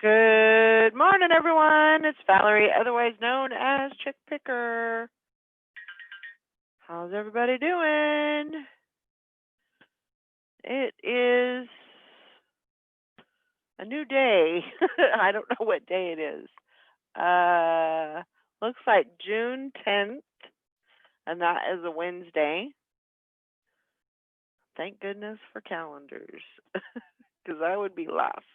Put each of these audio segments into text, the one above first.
Good morning, everyone. It's Valerie, otherwise known as Chick Picker. How's everybody doing? It is a new day. I don't know what day it is. Looks like June 10th, and that is a Wednesday. Thank goodness for calendars, because I would be lost.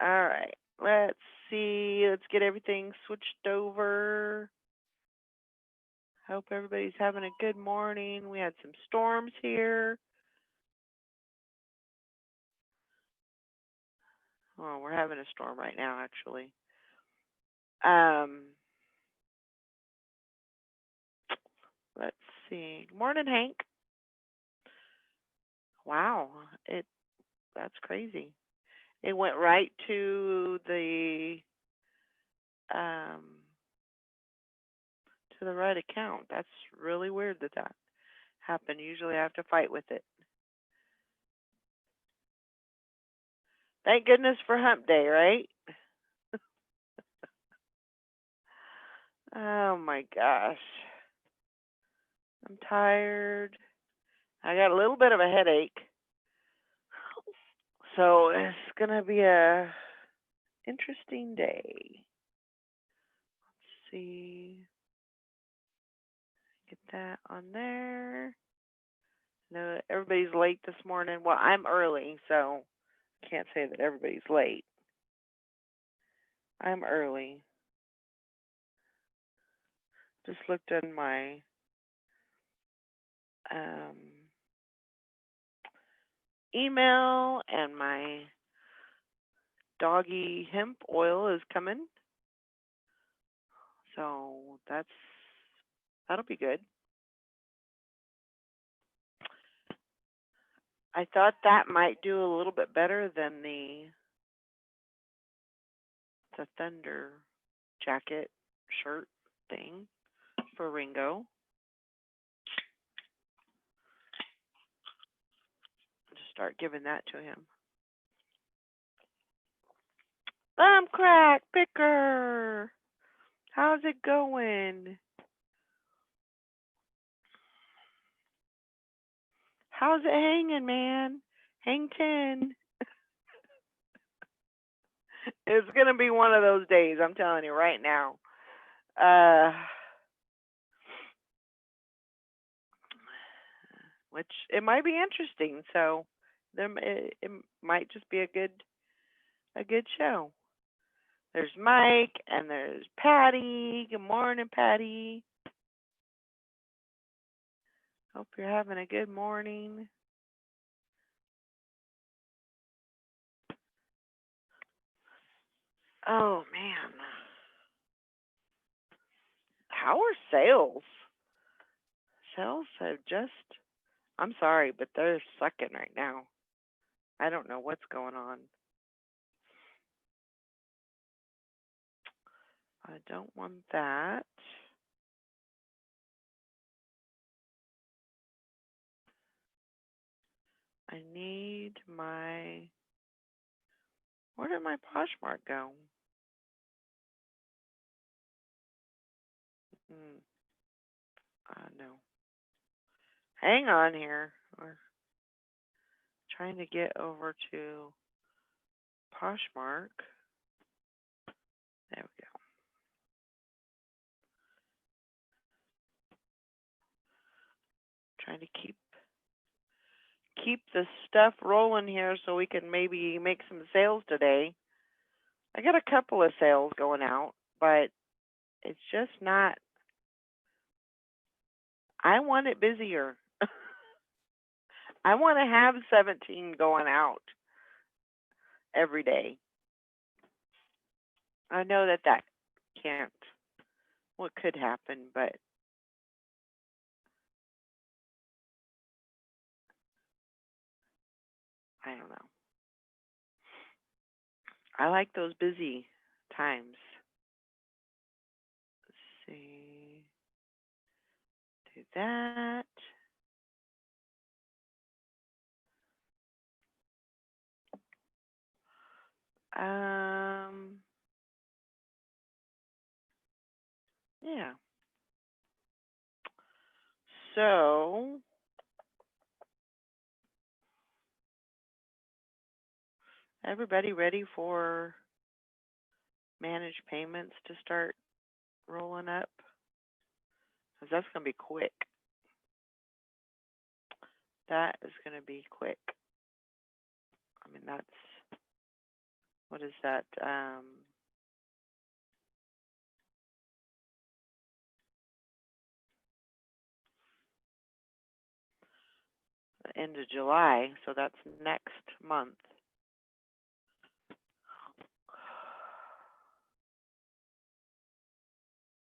All right, let's see. Let's get everything switched over. Hope everybody's having a good morning. We had some storms here. Oh, we're having a storm right now, actually. Let's see. Good morning, Hank. Wow, that's crazy. It went right to the right account. That's really weird that happened. Usually I have to fight with it. Thank goodness for hump day, right? Oh my gosh. I'm tired. I got a little bit of a headache. So it's gonna be a interesting day. Let's see. Get that on there. No, everybody's late this morning. Well, I'm early, so I can't say that everybody's late. I'm early. Just looked in my email, and my doggy hemp oil is coming. So that'll be good. I thought that might do a little bit better than the Thunder jacket shirt thing for Ringo. Just start giving that to him. Thumb crack picker. How's it going? How's it hanging, man? Hang 10. It's going to be one of those days, I'm telling you right now. Which it might be interesting. So it might just be a good show. There's Mike and there's Patty. Good morning, Patty. Hope you're having a good morning. Oh man. How are sales? Sales have I'm sorry, but they're sucking right now. I don't know what's going on. I don't want that. I need my... Where did my Poshmark go? No. Hang on here. We're trying to get over to Poshmark. There we go. Trying to keep the stuff rolling here so we can maybe make some sales today. I got a couple of sales going out, but it's just not. I want it busier. I want to have 17 going out every day. I know that can't. What could happen, but I don't know. I like those busy times. Let's see. Do that. Yeah. So everybody ready for managed payments to start rolling up? Because that's going to be quick. That is going to be quick. I mean, that's, what is that? The end of July, so that's next month.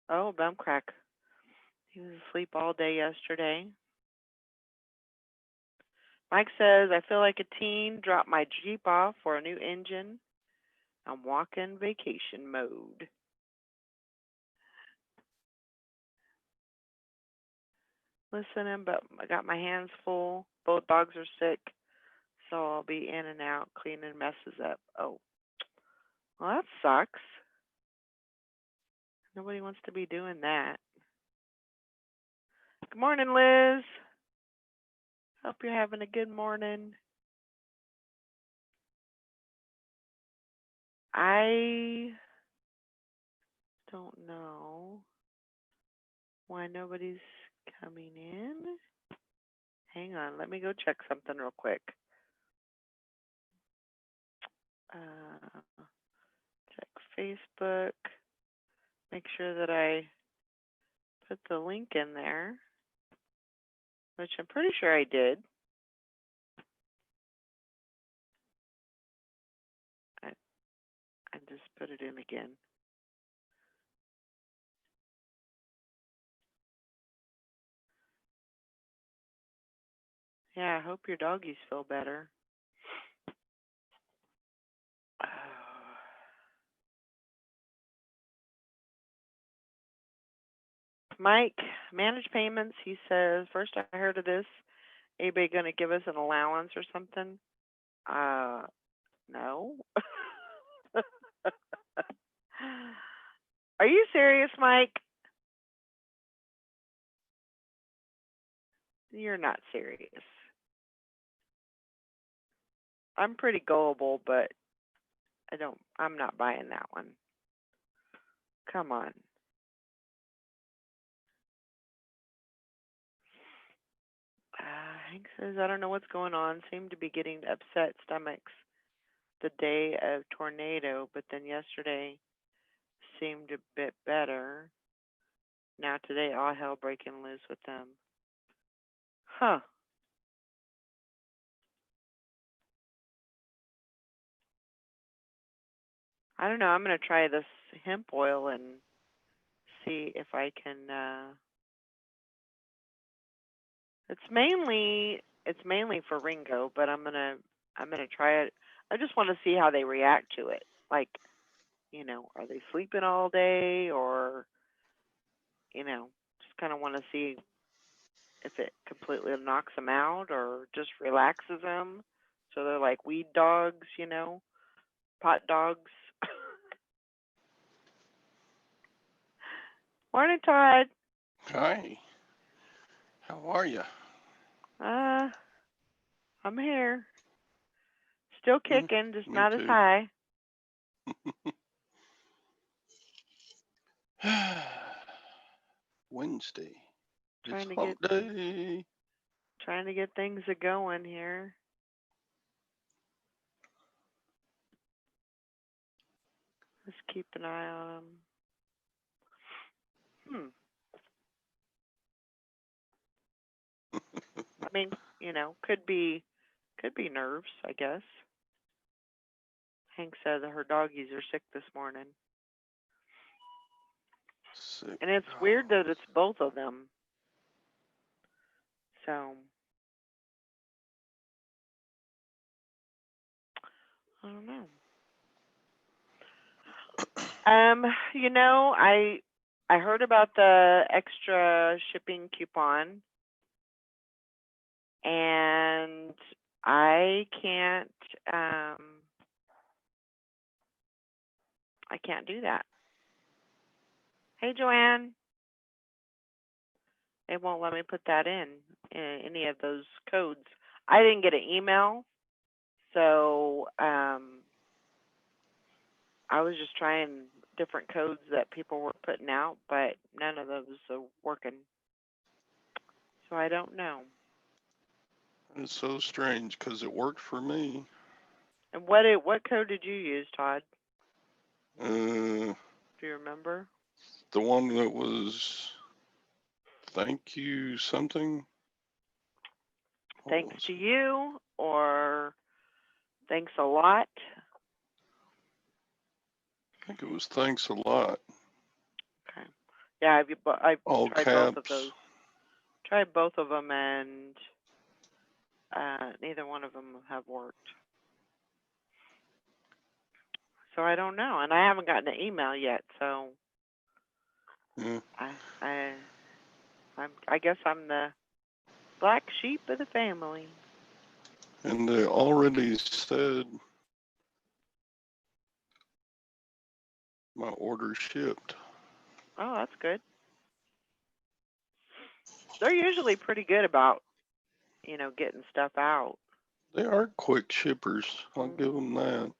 Oh, Bumcrack. He was asleep all day yesterday. Mike says, I feel like a teen, dropped my Jeep off for a new engine. I'm walking vacation mode. Listening, but I got my hands full. Both dogs are sick, so I'll be in and out cleaning messes up. Oh, well, that sucks. Nobody wants to be doing that. Good morning, Liz. Hope you're having a good morning. I don't know why nobody's coming in. Hang on, let me go check something real quick. Check Facebook. Make sure that I put the link in there, which I'm pretty sure I did. I just put it in again. Yeah, I hope your doggies feel better. Mike, managed payments, he says, first I heard of this. Anybody going to give us an allowance or something? No. Are you serious, Mike? You're not serious. I'm pretty gullible, but I'm not buying that one. Come on. Hank says, I don't know what's going on. Seem to be getting upset stomachs the day of tornado, but then yesterday seemed a bit better. Now today, all hell breaking loose with them. Huh. I don't know. I'm going to try this hemp oil and see if I can. It's mainly for Ringo, but I'm gonna try it. I just want to see how they react to it. Like, are they sleeping all day, or just kind of want to see if it completely knocks them out or just relaxes them. So they're like weed dogs, pot dogs. Morning, Todd. Hi. How are you? I'm here. Still kicking, just Me not as too. high. Wednesday. It's Trying to hump get day. things a going here. Just keep an eye on them. I mean, could be nerves, I guess. Hank said that her doggies are sick this morning. Sick And it's weird that it's both of them. So, I don't know. I heard about the extra shipping coupon, and I can't I can't do that. Hey, Joanne. It won't let me put that in any of those codes. I didn't get an email, so I was just trying different codes that people were putting out, but none of those are working. So I don't know. It's so strange because it worked for me. And what code did you use, Todd? Uh, Do you remember? the one that was thank you something. What Thanks was to it? you, or thanks a lot? I think it was thanks a lot. Okay. Yeah, I've All tried both of caps. those. Tried both of them, and neither one of them have worked. So I don't know, and I haven't gotten an email yet. So Yeah. I guess I'm the black sheep of the family. And they already said my order shipped. Oh, that's good. They're usually pretty good about, getting stuff out. They are quick shippers. I'll give them that.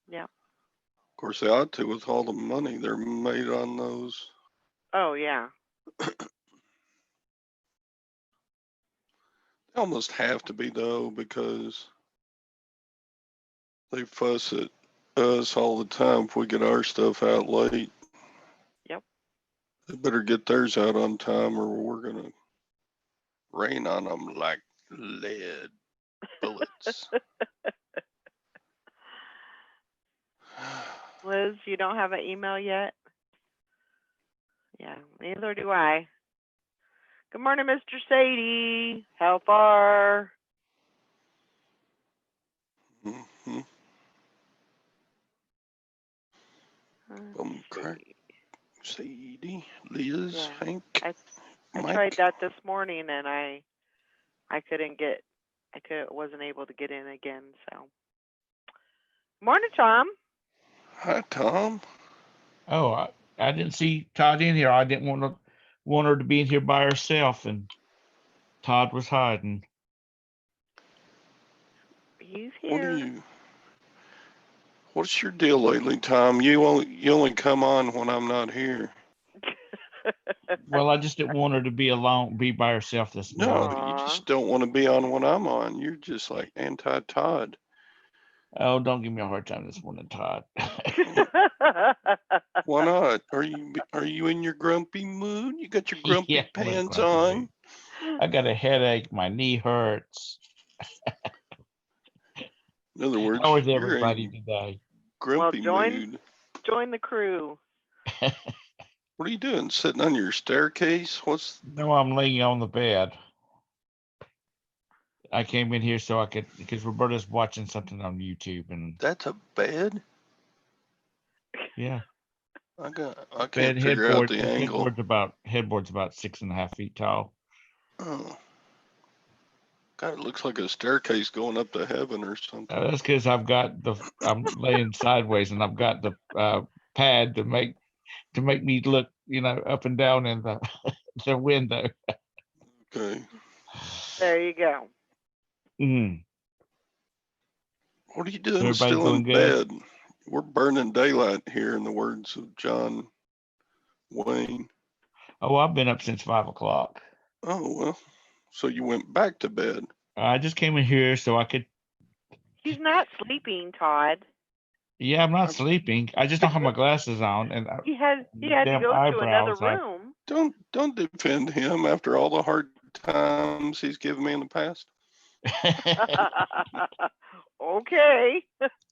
Yeah. Of course, they ought to with all the money they're made on those. Oh, yeah. They almost have to be though because they fuss at us all the time if we get our stuff out late. Yep. They better get theirs out on time or we're gonna rain on them like lead bullets. Liz, you don't have an email yet? Yeah, neither do I. Good morning, Mr. Sadie. How far? Mm-hmm. Crack. Sadie, Liz, Yeah. Hank, I Mike. tried that this morning, and I wasn't able to get in again. So, morning, Tom. Hi, Tom. Oh, I didn't see Todd in here. I didn't want her to be in here by herself, and Todd was hiding. He's here. What's your deal lately, Tom? You only come on when I'm not here. Well, I just didn't want her to be alone, be by herself this No, morning. but you Aw. just don't want to be on when I'm on. You're just like anti-Todd. Oh, don't give me a hard time this morning, Todd. Why not? Are you in your grumpy mood? You got your grumpy Yeah, I'm in a pants grumpy on. mood. I got a headache. My knee hurts. In other words, How is you're everybody in today? grumpy Well, mood. join the crew. What are you doing? Sitting on your staircase? No, I'm laying on the bed. I came in here so I could, because Roberta's watching something on YouTube, and That's a bed? yeah, I bed can't figure out the angle. headboard's about 6.5 feet tall. Oh. God, it looks like a staircase going up to heaven or something. That's because I'm laying sideways, and I've got the pad to make me look, up and down in the the window. Okay. There you go. Mm. What are you doing Everybody still in doing good? bed? We're burning daylight here, in the words of John Wayne. Oh, I've been up since 5 o'clock. Oh, well, so you went back to bed. I just came in here so I could. He's not sleeping, Todd. Yeah, I'm not sleeping. I just don't have my glasses on, and He had to damn go to another eyebrows. room. Don't defend him after all the hard times he's given me in the past. Okay.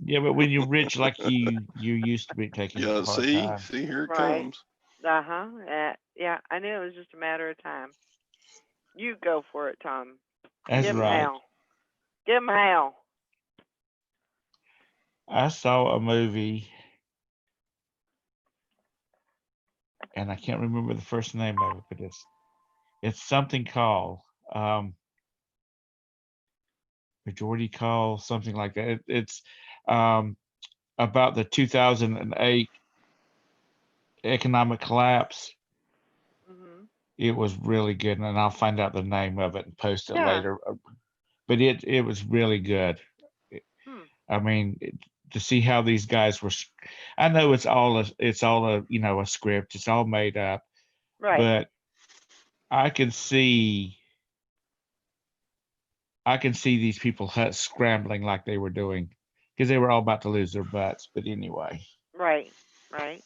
Yeah, but when you're rich like you used to be taking Yeah, hard see, times. here it Right. comes. Yeah, I knew it was just a matter of time. You go for it, Tom. That's Give him right. hell. Give him hell. I saw a movie, and I can't remember the first name of it, but it's something called Majority Call, something like that. It's about the 2008 economic collapse. Hmm. It was really good, and I'll find out the name of it and post it Yeah. later. But it was really good. Hmm. I mean, to see how these guys were. I know it's all a a script. It's all made up, Right. but I can see these people scrambling like they were doing because they were all about to lose their butts. But anyway, Right. Right.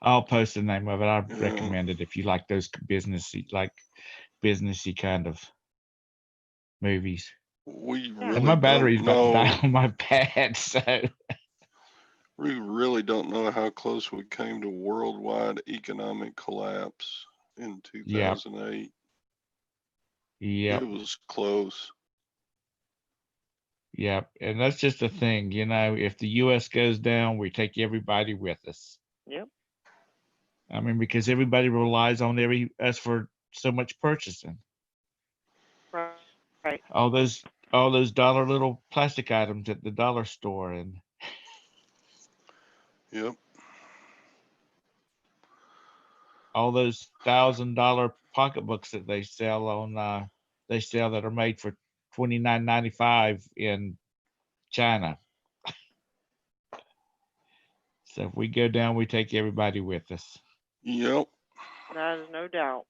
I'll post the name of it. I Yeah. recommend it if you like those businessy kind of movies. We Yeah. And my really battery's don't about to die know. on my pad, so We really don't know how close we came to worldwide economic collapse in yep, 2008. yep, It was close. yep. And that's just the thing, if the US goes down, we take everybody with us. Yep. I mean, because everybody relies on us for so much purchasing. Right. Right. All those dollar little plastic items at the dollar store and Yep. all those $1,000 pocketbooks that they sell that are made for $29.95 in China. So if we go down, we take everybody with us. Yep. That is no doubt.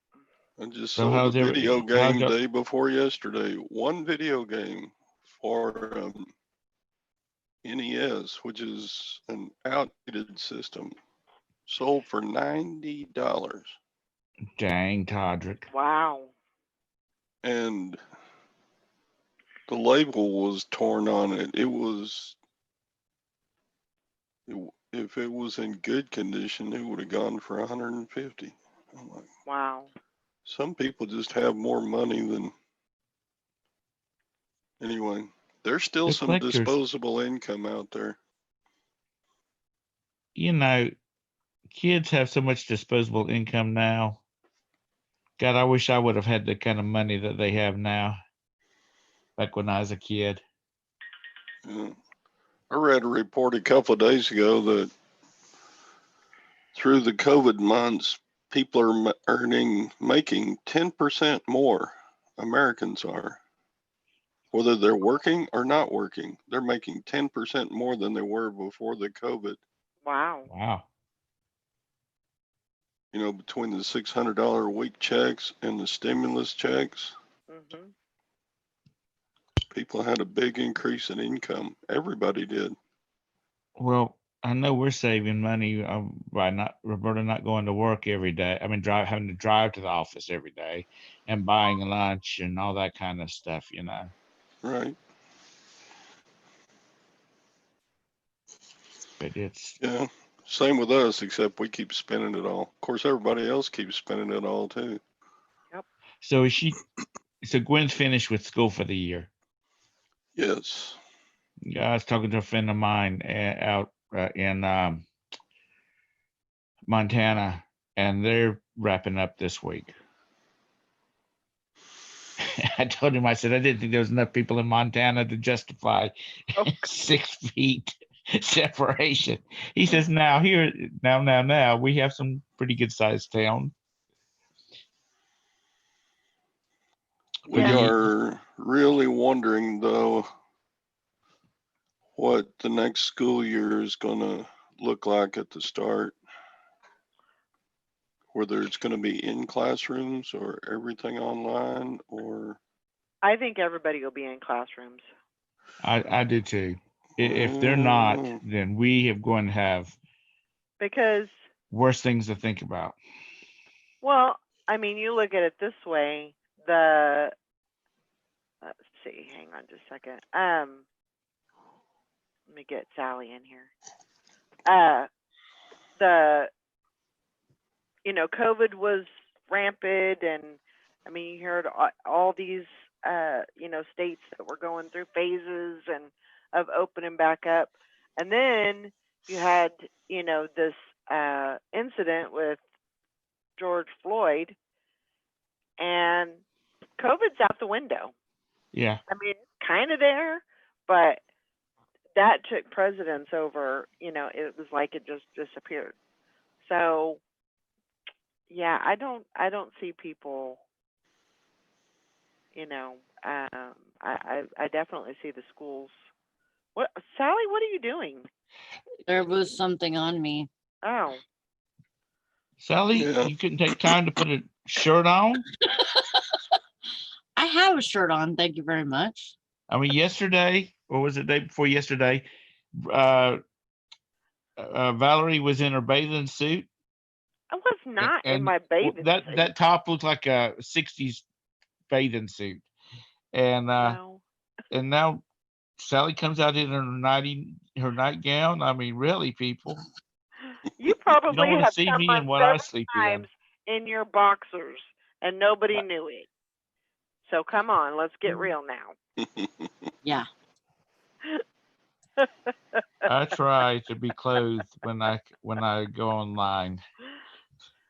I just So sold a how's video how's game your day before yesterday. One video game for NES, which is an outdated system, sold for $90. dang Todrick? Wow. And the label was torn on it. If it was in good condition, it would have gone for 150. I'm like, Wow. some people just have more money than anyway. There's still The some collectors, disposable income out there. you know, kids have so much disposable income now. God, I wish I would have had the kind of money that they have now back when I was a kid. Yeah. I read a report a couple of days ago that through the COVID months, people are making 10% more. Americans are. Whether they're working or not working, they're making 10% more than they were before the COVID. Wow. Wow. Between the $600 a week checks and the stimulus checks, Hmm. people had a big increase in income. Everybody did. Well, I know we're saving money by not Roberta not going to work every day. I mean, having to drive to the office every day and buying lunch and all that kind of stuff. Right. But it's Yeah. Same with us, except we keep spending it all. Of course, everybody else keeps spending it all too. Yep. so Gwen's finished with school for the year. Yes. Yeah, I was talking to a friend of mine out in Montana, and they're wrapping up this week. I told him, I said, I didn't think there was enough people in Montana to justify Oh, 6 feet separation. He says, now, we have some pretty good sized town. But We yeah. are really wondering, though, what the next school year is going to look like at the start. Whether it's going to be in classrooms or everything online or. I think everybody will be in classrooms. I do too. If they're not, then we are going to have Because, worse things to think about. well, I mean, you look at it this way. Let's see. Hang on just a second. Let me get Sally in here. The COVID was rampant, and I mean, you heard all these states that were going through phases and of opening back up, and then you had this incident with George Floyd, and COVID's out the window. Yeah. I mean, it's kind of there, but that took precedence over. It was like it just disappeared. So yeah, I don't see people, you know, I definitely see the schools. What, Sally, what are you doing? There was something on me. Oh, Sally, Yeah. you couldn't take time to put a shirt on? I have a shirt on. Thank you very much. I mean, yesterday, or was it the day before yesterday? Uh, Valerie was in her bathing suit, I was not in and my bathing that suit. top looked like a '60s bathing suit, and No. now Sally comes out in her nightgown. I mean, really, people, You you probably don't want to have see come me on in what I several sleep times in your boxers and nobody knew it. So come on, let's get real now. Yeah. I try to be clothed when I go online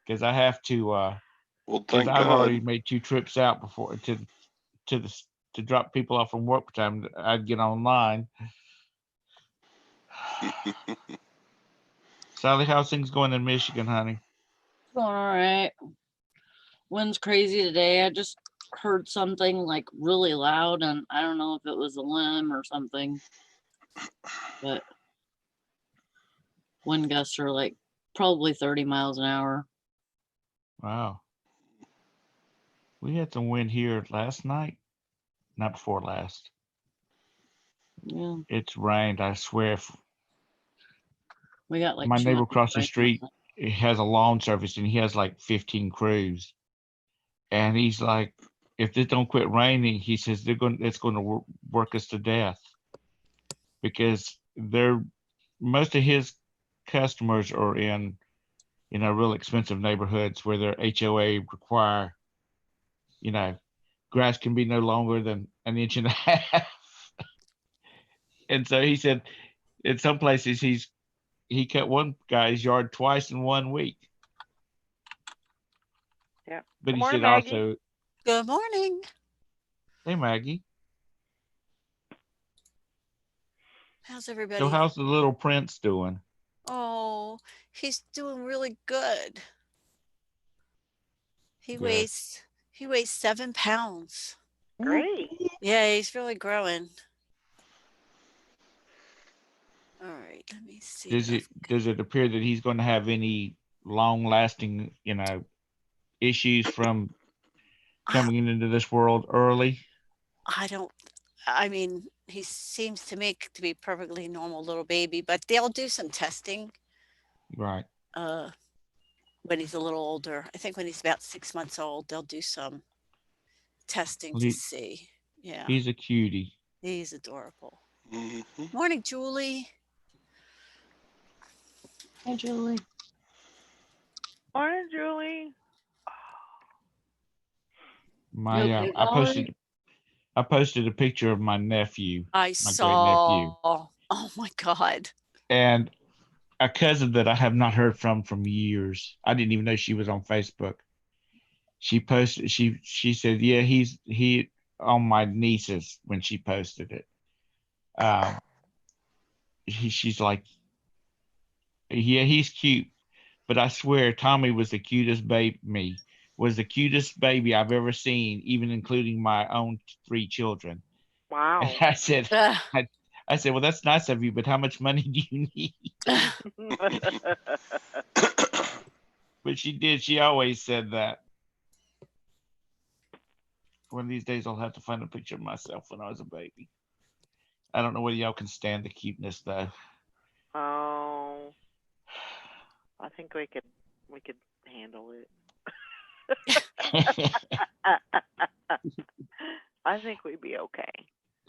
because I have to. Well, Because thank I've already God. made 2 trips out before to drop people off from work time. I'd get online. Sally, how's things going in Michigan, honey? Going all right. Wind's crazy today. I just heard something like really loud, and I don't know if it was a limb or something, but wind gusts are like probably 30 miles an hour. Wow. We had some wind here last night, not before last. Yeah, It's rained. I swear. we got like My 2 neighbor inches across the right street, now. he has a lawn service and he has like 15 crews. And he's like, if this don't quit raining, he says it's going to work us to death because most of his customers are in real expensive neighborhoods where their HOA require, grass can be no longer than an inch and a half. And so he said in some places he cut one guy's yard twice in 1 week. Yeah. But Good he morning, said Maggie. also, Good morning. hey Maggie, How's so everybody? how's the little prince doing? Oh, he's doing really good. He Good. weighs 7 pounds. Great. Yeah, he's really growing. All right, let me see. Does it appear that he's going to have any long lasting, issues from coming into this world early? I mean, he seems to me to be perfectly normal little baby, but they'll do some testing Right. when he's a little older. I think when he's about 6 months old, they'll do some testing to see. Yeah, He's a cutie. he's adorable. Mhm. Morning, Julie. Hi, Julie. Morning, Julie. My okay, I posted a picture of my nephew, I my saw. Oh my God. and a cousin that I have not heard from years. I didn't even know she was on Facebook. She posted. She said, "Yeah, he on my nieces when she posted it." She's like, "Yeah, he's cute," but I swear Tommy was the cutest baby. Was the cutest baby I've ever seen, even including my own 3 children. Wow. And I said, I said, well, that's nice of you, but how much money do you need? But she did. She always said that. One of these days, I'll have to find a picture of myself when I was a baby. I don't know whether y'all can stand the cuteness though. Oh, I think we could handle it. I think we'd be okay.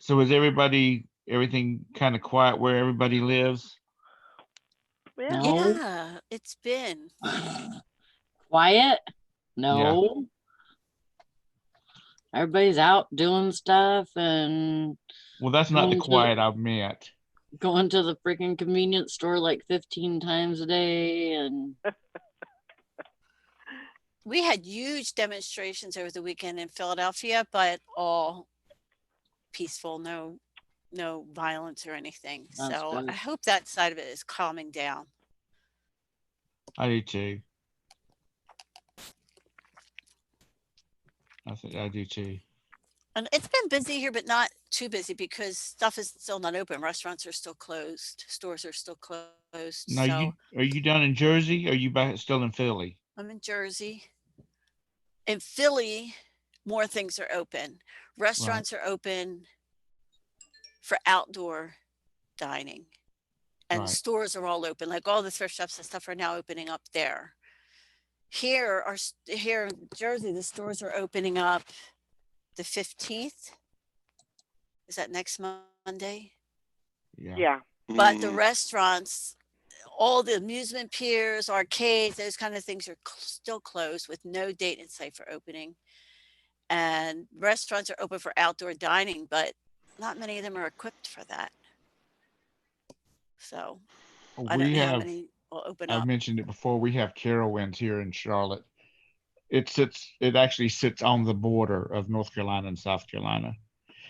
So is everything kind of quiet where everybody lives? Yeah. No. Yeah, it's been. Quiet? No. Everybody's out doing stuff and Well, that's not the Going to- quiet I meant. going to the freaking convenience store like 15 times a day. And We had huge demonstrations over the weekend in Philadelphia, but all peaceful, no violence or anything. That's So good. I hope that side of it is calming down. I do too. I think I do too. And it's been busy here, but not too busy because stuff is still not open. Restaurants are still closed. Stores are still closed. Now, So are you down in Jersey? Or are you back still in Philly? I'm in Jersey. In Philly, more things are open. Restaurants are open for outdoor dining. And Right. stores are all open. Like all the thrift shops and stuff are now opening up there. Here in Jersey, the stores are opening up the 15th. Is that next Monday? Yeah. Yeah. But the Mm, restaurants, all the amusement piers, arcades, those kind of things are still closed with no date in sight for opening. And restaurants are open for outdoor dining, but not many of them are equipped for that. So I don't We know how have, many will open I've up. mentioned it before, we have Carowinds here in Charlotte. It actually sits on the border of North Carolina and South Carolina.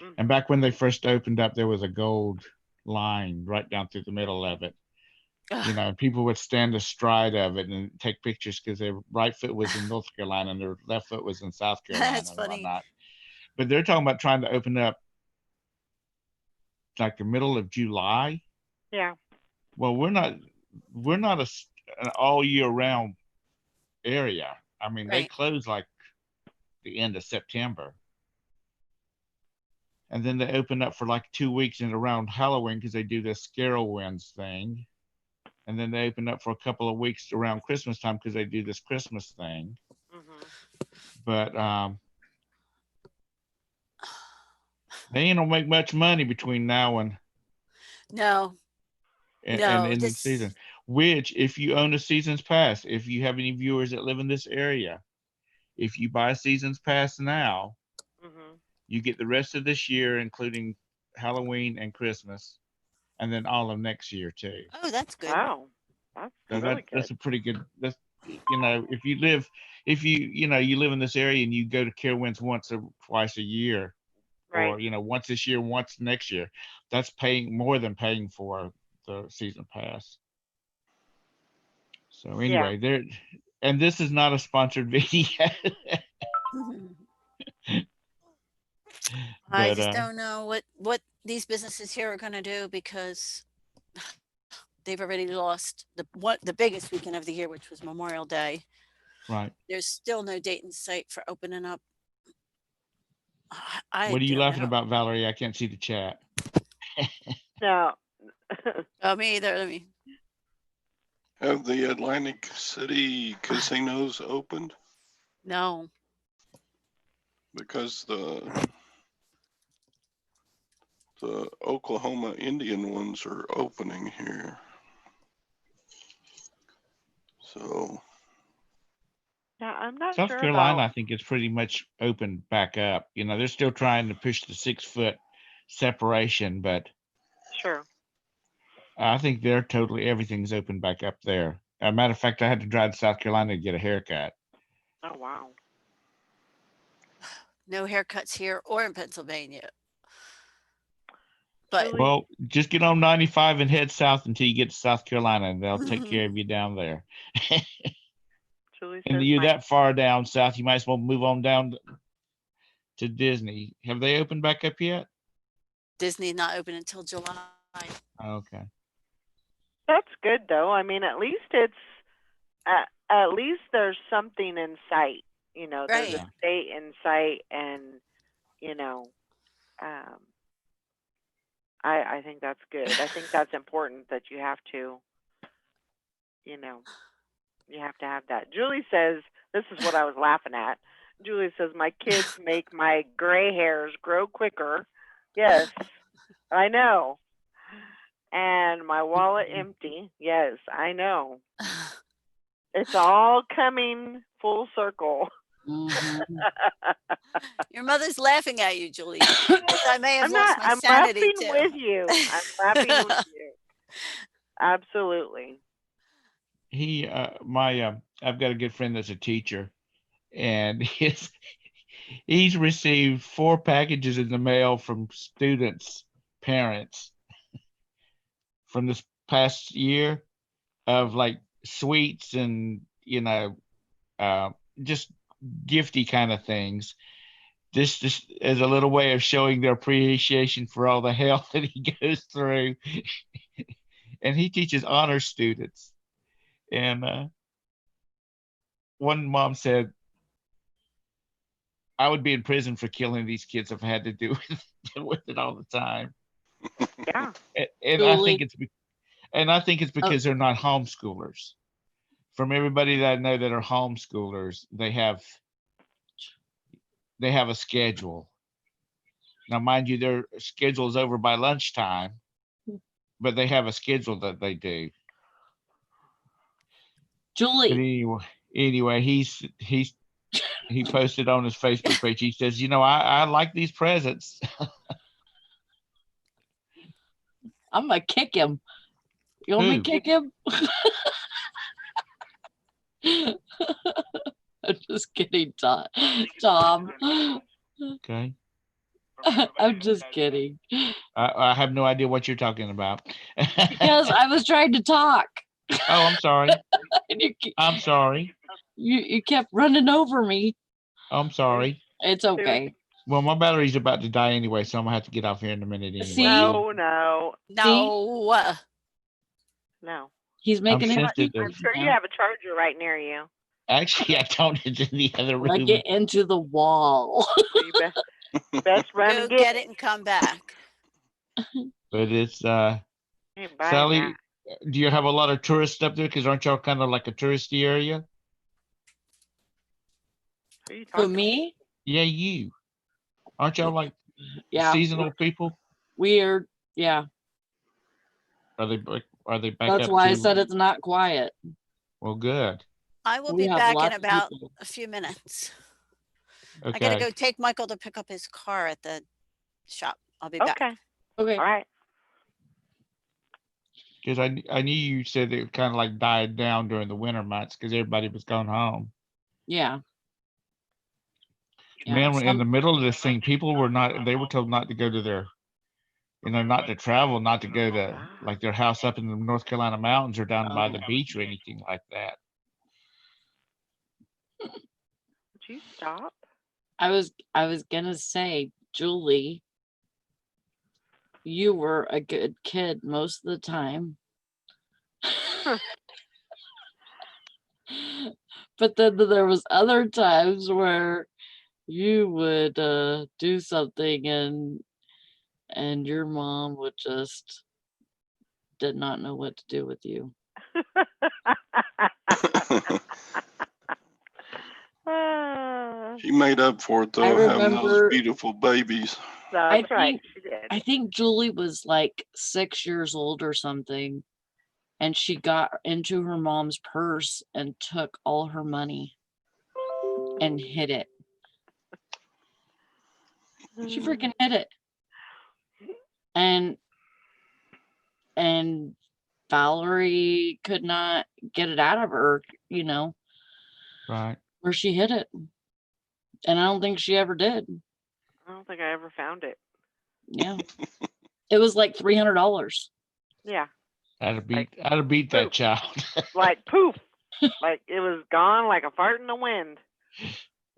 And Mhm. back when they first opened up, there was a gold line right down through the middle of it. You know, people would stand astride of it and take pictures because their right foot was in North Carolina and their left foot was in South That's Carolina and funny. whatnot. But they're talking about trying to open up like the middle of July. Yeah. Well, we're not an all year round area. I mean, they Right. close like the end of September. And then they open up for like 2 weeks and around Halloween because they do this Scarowinds thing. And then they open up for a couple of weeks around Christmas time because they do this Christmas thing. Mhm. But they ain't gonna make much money between now No, and no, in the this, season. Which, if you own a season's pass, if you have any viewers that live in this area, if you buy a season's pass now, Mhm. you get the rest of this year, including Halloween and Christmas, and then all of next year too. oh, that's good. Wow. That's So really that's good. a pretty good. That's, you know, if you live in this area and you go to Carowinds once or twice a year, Right. or once this year, once next year, that's paying more than paying for the season pass. So Yeah. anyway, there, and this is not a sponsored video, I but just don't know what these businesses here are going to do because they've already lost the biggest weekend of the year, which was Memorial Day. right. There's still no date in sight for opening up. I What are you don't laughing know. about, Valerie? I can't see the chat. Now, Me either. have the Atlantic City casinos opened? No. Because the Oklahoma Indian ones are opening here. So now I'm not South sure Carolina, about. I think, is pretty much opened back up. They're still trying to push the 6 foot separation, but Sure. I think they're totally everything's open back up there. As a matter of fact, I had to drive to South Carolina to get a haircut. Oh wow. No haircuts here or in Pennsylvania. But Julie. Well, just get on 95 and head south until you get to South Carolina, and they'll take care of you down there. Julie And says you're my. that far down south, you might as well move on down to Disney. Have they opened back up yet? Disney not open until July. Okay. That's good though. I mean, at least it's at least there's something in sight. There's a Right. Yeah. date in sight, and you know, um, I think that's good. I think that's important that you have to, you know, you have to have that. Julie says this is what I was laughing at. Julie says my kids make my gray hairs grow quicker. Yes, I know. And my wallet empty. Yes, I know. It's all coming full circle. Mhm. Your mother's laughing at you, Julie. Because I may have I'm lost not. my I'm sanity laughing too. with you. I'm laughing with you. Absolutely. I've got a good friend that's a teacher, and he's received 4 packages in the mail from students' parents from this past year of like sweets and, uh, just gifty kind of things. This just is a little way of showing their appreciation for all the hell that he goes through. And he teaches honor students. And one mom said, I would be in prison for killing these kids if I had to deal with it all the time. Yeah. And I think Julie. it's because they're not homeschoolers. From everybody that I know that are homeschoolers, they have a schedule. Now, mind you, their schedule is over by lunchtime, but they have a schedule that they do. But Julie, anyway, he posted on his Facebook page. He says, I like these presents. I'm gonna kick him. You want me Who? to kick him? I'm just kidding, Tom. Okay. I'm just kidding. I have no idea what you're talking about. Because I was trying to talk. Oh, I'm sorry. And I'm sorry. you kept running over me. I'm sorry. It's okay. Well, my battery's about to die anyway, so I'm gonna have to get off here in a minute anyway. See? No. No. No. He's making it. sensitive. I'm sure you have a charger right near you. Actually, I don't. It's in the other room. Like it into the wall. So you best run Go and get it and come back. But it's Hey, bye Sally, now. do you have a lot of tourists up there? Because aren't y'all kind of like a touristy area? Who are you For talking to? me, Yeah, you. Aren't y'all like yeah, seasonal people? weird. Yeah, Are they back that's up why I to- said it's not quiet. Well, good. I will We be have back in lots of about people. a few minutes. Okay. I gotta go take Michael to pick up his car at the shop. I'll be back. Okay. Okay. All right. Because I knew you said it kind of like died down during the winter months because everybody was going home. Yeah. Yeah, Man, in some- the middle of this thing, people were not. They were told not to go to their, not to travel, not to go to like their house up in the North Carolina mountains or down by the beach or anything like that. Would you stop? I was gonna say, Julie, you were a good kid most of the time. But then there was other times where you would do something and your mom would just did not know what to do with you. Ah, She made up for it though, having those remember- beautiful babies. that's right. think- She did. I think Julie was like 6 years old or something, and she got into her mom's purse and took all her money and hid it. She freaking hid it. And Valerie could not get it out of her, Right. where she hid it. And I don't think she ever did. I don't think I ever found it. Yeah. It was like $300. Yeah. I'd have beat that child. Like poof. Like it was gone like a fart in the wind.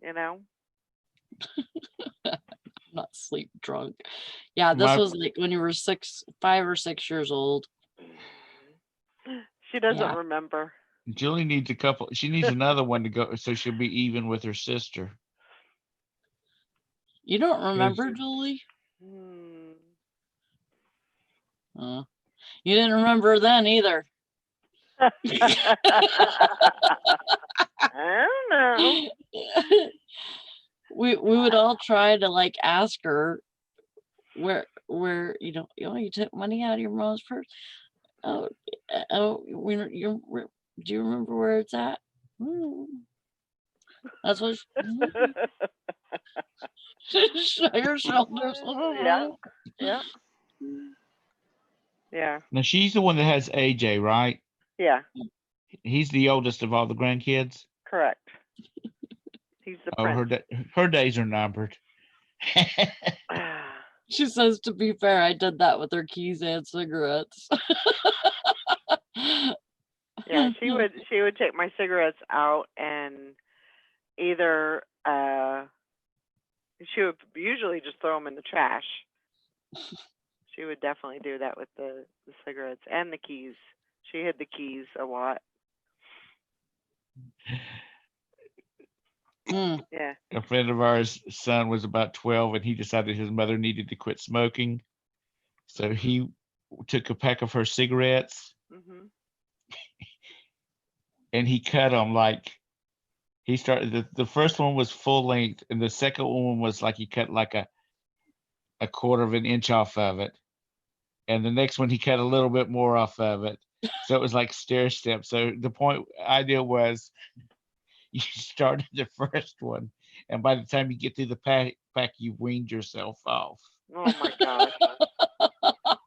You know? Not sleep drunk. Yeah, this My- was like when you were 5 or 6 years old. She doesn't Yeah. remember. Julie needs she needs another one to go so she'll be even with her sister. You don't remember, Julie? Hmm. You didn't remember then either. I don't know. we would all try to like ask her where you took money out of your mom's purse. Do you remember where it's at? That's what shrug your shoulders. Yeah. Yeah. Yeah. Now she's the one that has AJ, right? Yeah. He's the oldest of all the grandkids. Correct. He's the Oh, prince. her days are numbered. She says, to be fair, I did that with her keys and cigarettes. Yeah, she would take my cigarettes out and either she would usually just throw them in the trash. She would definitely do that with the cigarettes and the keys. She hid the keys a lot. Mm. Yeah. A friend of ours' son was about 12 and he decided his mother needed to quit smoking. So he took a pack of her cigarettes Mhm. and he cut them like he started the first one was full length and the second one was like he cut like a quarter of an inch off of it. And the next one he cut a little bit more off of it. So it was like stair steps. So the idea was you started the first one, and by the time you get through the pack you weaned yourself off. Oh my gosh.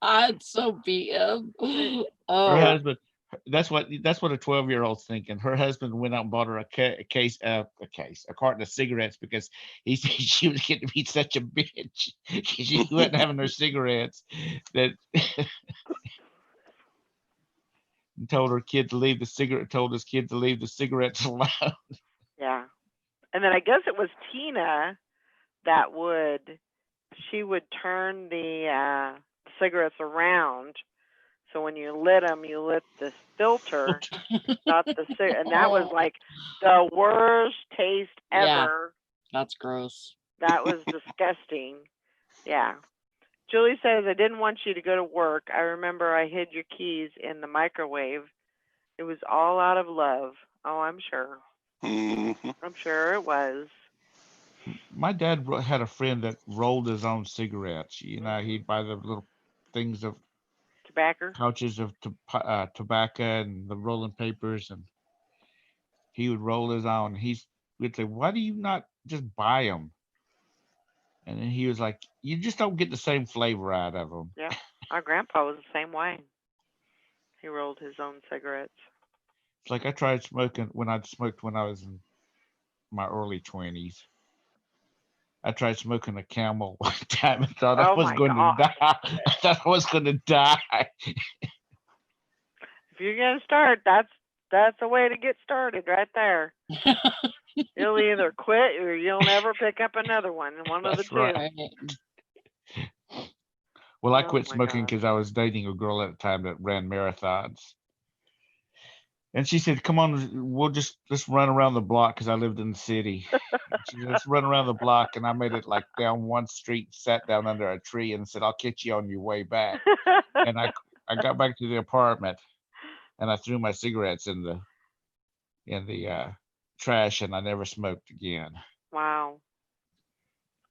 I'd so BM. Her Oh, husband, that's what a 12-year-old's thinking. Her husband went out and bought her a carton of cigarettes because he said she was getting to be such a bitch. She wasn't having her cigarettes that told his kid to leave the cigarettes alone. Yeah. And then I guess it was Tina that she would turn the cigarettes around. So when you lit them, you lit the filter, not the and that was like the worst taste Yeah. ever. that's gross. That was disgusting. Yeah. Julie says, I didn't want you to go to work. I remember I hid your keys in the microwave. It was all out of love. Oh, I'm sure. Mhm. I'm sure it was. My dad had a friend that rolled his own cigarettes. You know, he'd buy the little things of Tobacco. pouches of tobacco and the rolling papers, and he would roll his own. We'd say, "Why do you not just buy them?" And then he was like, "You just don't get the same flavor out of them." Yeah. Our grandpa was the same way. He rolled his own cigarettes. It's like I tried smoking when I smoked when I was in my early 20s. I tried smoking a Camel one time and thought I Oh was my going to God. die. I thought I was going to die. If you're gonna start, that's a way to get started right there. You'll either quit or you'll never pick up another one. One of the That's two. right. Right. Well, I Oh quit my smoking gosh. because I was dating a girl at the time that ran marathons. And she said, "Come on, let's run around the block," because I lived in the city. She said, "Let's run around the block," and I made it like down one street, sat down under a tree, and said, "I'll catch you on your way back." And I got back to the apartment, and I threw my cigarettes in the trash, and I never smoked again. Wow.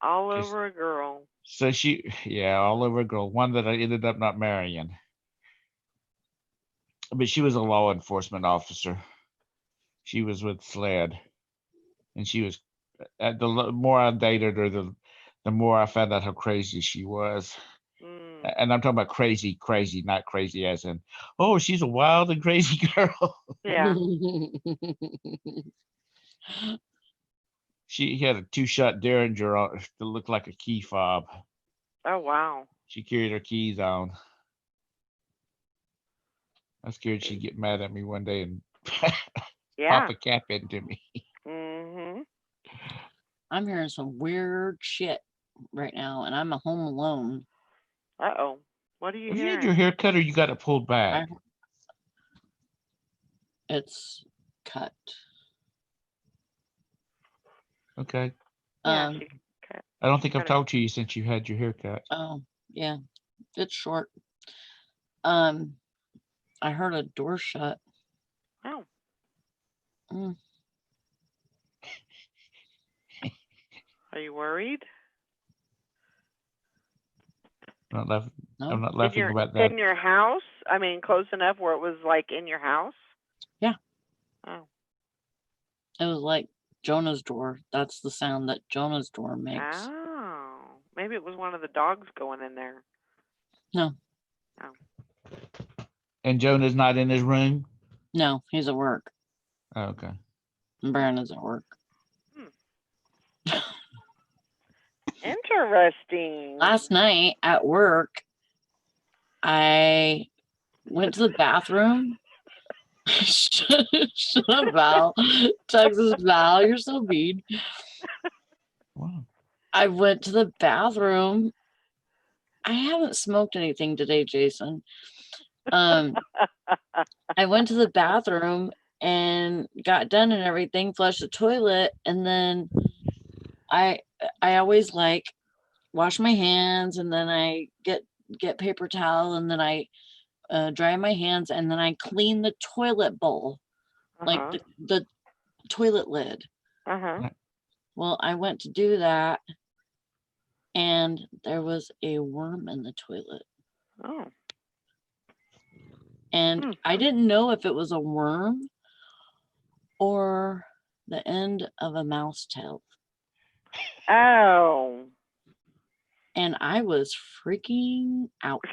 All 'Cause- over a girl. So all over a girl, one that I ended up not marrying. But she was a law enforcement officer. She was with SLED, and she was the more I dated her, the more I found out how crazy she was. Mm. And I'm talking about crazy, not crazy as in, oh, she's a wild and crazy girl. Yeah. She had a 2-shot Derringer that looked like a key fob. Oh wow. She carried her keys on. I was scared she'd get mad at me one day and Yeah. pop a cap into me. Mhm. I'm hearing some weird shit right now, and I'm home alone. Uh-oh. What are you Have you had hearing? your hair cut or you got it pulled back? It's cut. Okay. Yeah, Um. she cut. I don't think I've Cut it. talked to you since you had your hair cut. Oh, yeah. It's short. I heard a door shut. Oh. Mm. Are you worried? I'm not laughing. No. I'm not laughing in about that. your house? I mean, close enough where it was like in your house? Yeah. Oh. It was like Jonah's door. That's the sound that Jonah's door makes. Oh. Maybe it was one of the dogs going in there. No. Oh. And Jonah's not in his room? No, he's at work. Oh, okay. And Brandon's at work. Interesting. Last night at work, I went to the bathroom Shut up, Val. Texas Val, you're so mean. Wow. I went to the bathroom. I haven't smoked anything today, Jason. I went to the bathroom and got done and everything, flushed the toilet, and then I always like wash my hands, and then I get paper towel, and then I dry my hands, and then I clean the toilet bowl, like Uh-huh. the toilet lid. Uh-huh. Well, I went to do that, and there was a worm in the toilet. Oh. And Hmm. I didn't know if it was a worm or the end of a mouse tail. Oh. And I was freaking out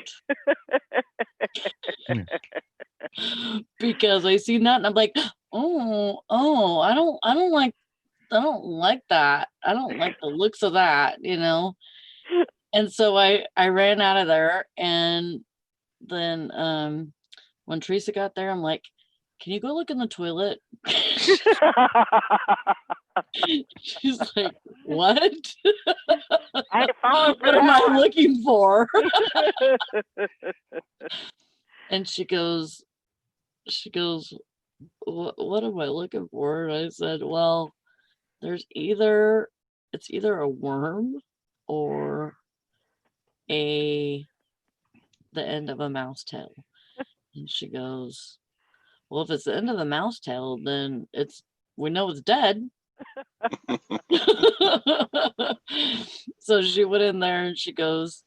because I seen that and I'm like, oh, I don't like that. I don't like the looks of that, you know? And so I ran out of there, and then when Teresa got there, I'm like, can you go look in the toilet? She's like, what? I ain't falling for What am I that. looking for? And she goes, what am I looking for? And I said, well, it's either a worm or the end of a mouse tail. And she goes, well, if it's the end of the mouse tail, then we know it's dead. So she went in there and she goes,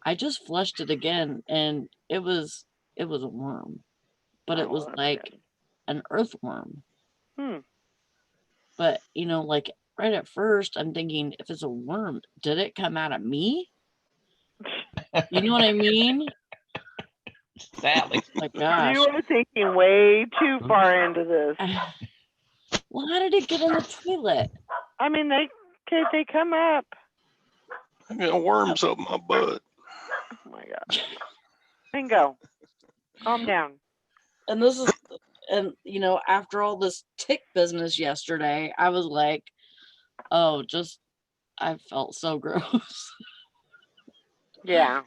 I just flushed it again, and it was a worm, but it Oh, was that's like good. an earthworm. Hmm. But like right at first, I'm thinking, if it's a worm, did it come out of me? You know what I mean? Sally. My gosh. You are thinking way too far into this. Well, how did it get in the toilet? I mean, they come up. I got worms up my butt. Oh my god. Bingo. Calm down. And this is, and after all this tick business yesterday, I was like, oh, I felt so gross. Yeah.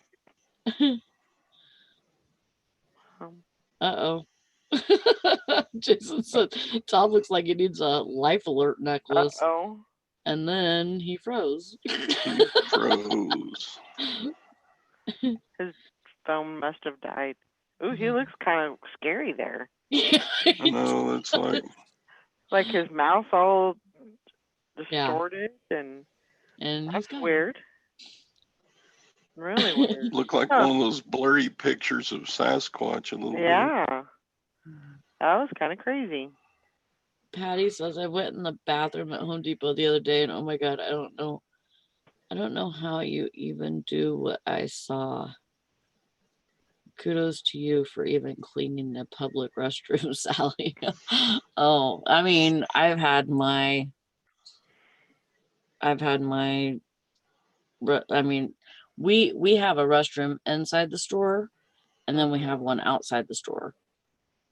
Uh-oh. Jason said, Tom looks like he needs a life alert necklace. Uh-oh. And then he froze. He froze. His phone must have died. Ooh, he looks kind of scary there. I know, it's Like his mouth all Yeah. distorted, and And that's he's gone. weird. Really weird. look like Huh. one of those blurry pictures of Sasquatch a little bit. Yeah. That was kind of crazy. Patty says, I went in the bathroom at Home Depot the other day, and oh my god, I don't know how you even do what I saw. Kudos to you for even cleaning the public restroom, Sally. Oh, I mean, I've had my I mean, we have a restroom inside the store, and then we have one outside the store.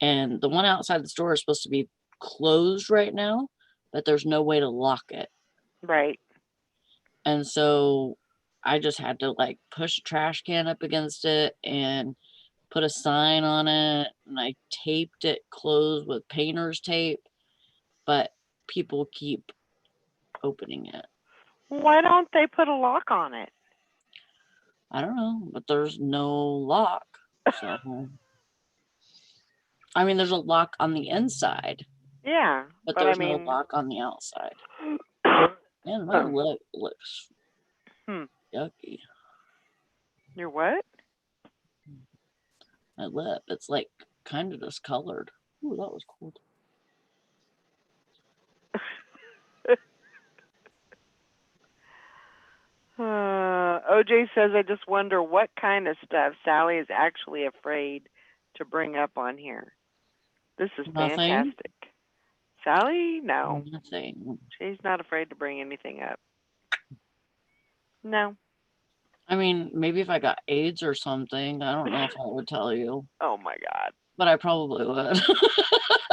And the one outside the store is supposed to be closed right now, but there's no way to lock it. Right. And so I just had to like push a trash can up against it and put a sign on it, and I taped it closed with painter's tape, but people keep opening it. Why don't they put a lock on it? I don't know, but there's no lock. So I mean, there's a lock on the inside, Yeah, but I there's mean, no lock on the outside. Man, my Huh. lip looks Hmm. yucky. Your what? My lip, it's like kind of discolored. Ooh, that was cool. OJ says, I just wonder what kind of stuff Sally is actually afraid to bring up on here. This is Nothing. fantastic. Sally? No. Nothing. She's not afraid to bring anything up. No. I mean, maybe if I got AIDS or something, I don't know if I would tell you. Oh my God. but I probably would.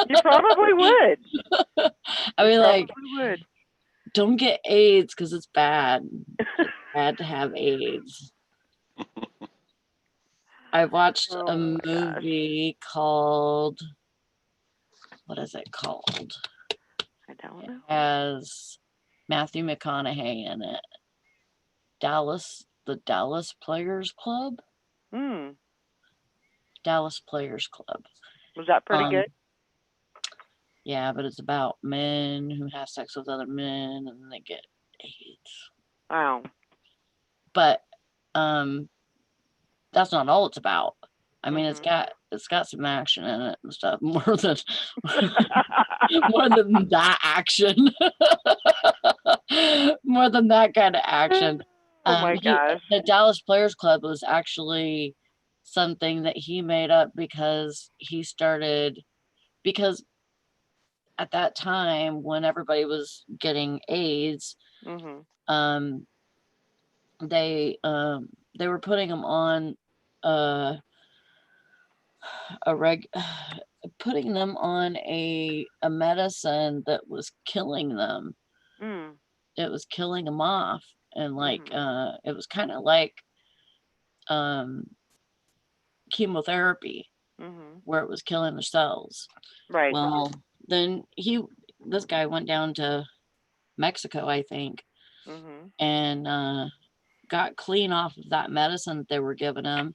You probably would. I mean, like, Probably would. don't get AIDS because it's bad. It's bad to have AIDS. I watched Oh a my gosh. movie called, what is it called? I don't It know. has Matthew McConaughey in it. The Dallas Players Club? Hmm. Dallas Players Club. Was that pretty good? Yeah, but it's about men who have sex with other men and then they get AIDS. Wow. But that's not all it's about. I mean, Mhm. it's got some action in it and stuff, more than that action. More than that kind of action. Oh my gosh. The Dallas Players Club was actually something that he made up because at that time when everybody was getting AIDS, Mhm. they were putting them on putting them on a medicine that was killing them. Mm. It was killing them off, and like Mhm. it was kind of like chemotherapy Mhm. where it was killing the cells. Right. Well, then this guy went down to Mexico, I think, Mhm. and got clean off of that medicine that they were giving him.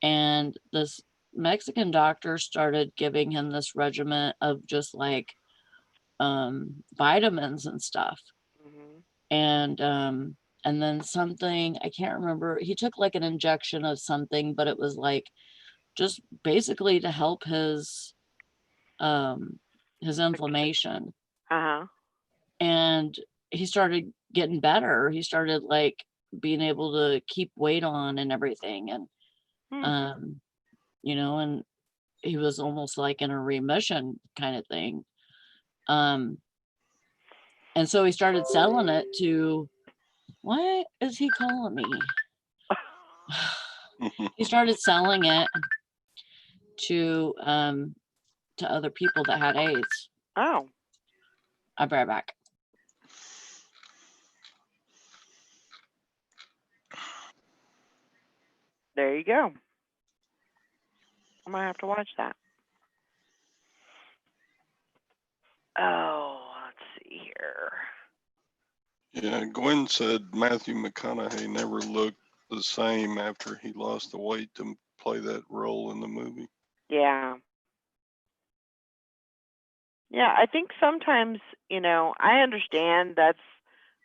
And this Mexican doctor started giving him this regimen of just like vitamins and stuff. Mhm. And then something, I can't remember, he took like an injection of something, but it was like just basically to help his inflammation. Uh-huh. And he started getting better. He started like being able to keep weight on and everything. And Hmm. and he was almost like in a remission kind of thing. And so he started selling it to, what is he calling me? He started selling it to other people that had AIDS. Oh. I'll be right back. There you go. I might have to watch that. Oh, let's see here. Yeah, Gwen said Matthew McConaughey never looked the same after he lost the weight to play that role in the movie. Yeah. Yeah, I think sometimes, I understand that,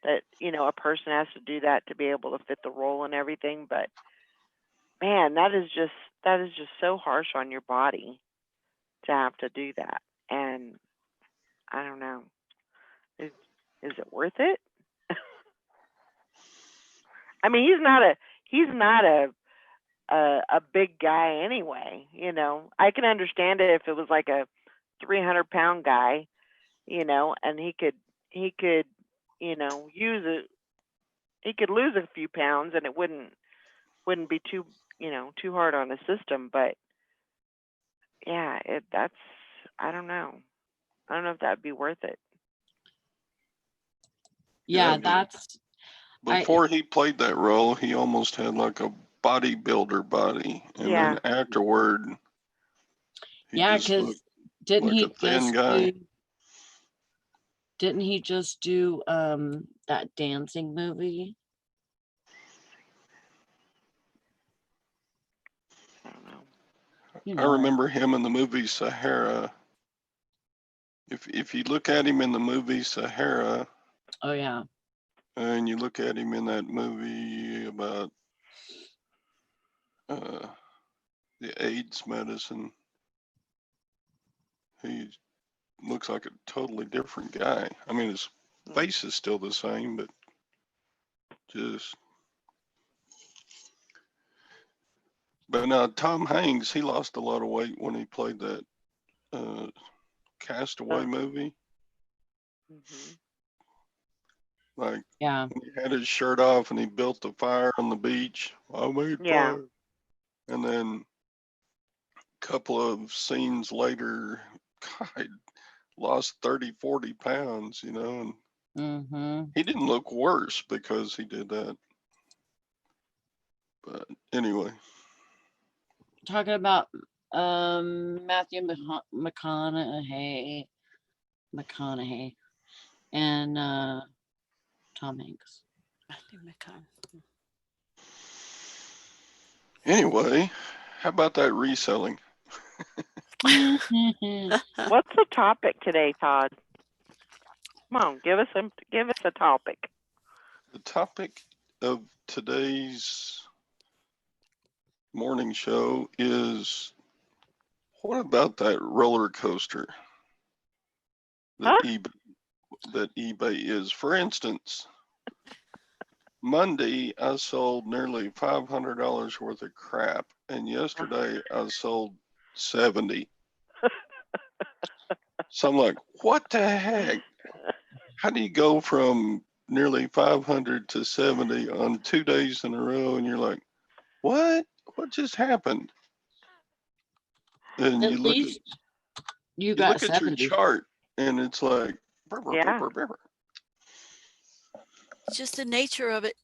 a person has to do that to be able to fit the role and everything, but man, that is just so harsh on your body to have to do that. And I don't know. Is it worth it? I mean, he's not a big guy anyway, I can understand it if it was like a 300-pound guy, and he could use it. He could lose a few pounds and it wouldn't be too hard on the system. But yeah, that's, I don't know. I don't know if that'd be worth it. Yeah, Yeah, before he played that role, he almost had like a bodybuilder body, and Yeah. then afterward, he just because looked didn't like a he thin just guy. do that dancing movie? I don't know. I remember him in the movie Sahara. If you look at him in the movie Sahara, Oh yeah. and you look at him in that movie about the AIDS medicine, he looks like a totally different guy. I mean, his face is still the same, but just. But now Tom Hanks, he lost a lot of weight when he played that Castaway movie. Mm-hmm. Like, Yeah. when he had his shirt off and he built the fire on the beach. I made fire. And then couple of scenes later, God, lost 30, 40 pounds, you know, and Mm-hmm. he didn't look worse because he did that. But anyway, Talking about Matthew McConaughey and Tom Hanks. Matthew McConaughey. anyway, how about that reselling? What's the topic today, Todd? Come on, give us a topic. The topic of today's morning show is, what about that roller coaster that eBay is? For instance, Monday I sold nearly $500 worth of crap, and yesterday I sold 70. So I'm like, what the heck? How do you go from nearly 500 to 70 on 2 days in a row? And you're like, what just happened? And At you look least you you got look at your 70. chart, and it's like, brr, brr, Yeah. brr, brr, brr. It's just the nature of it.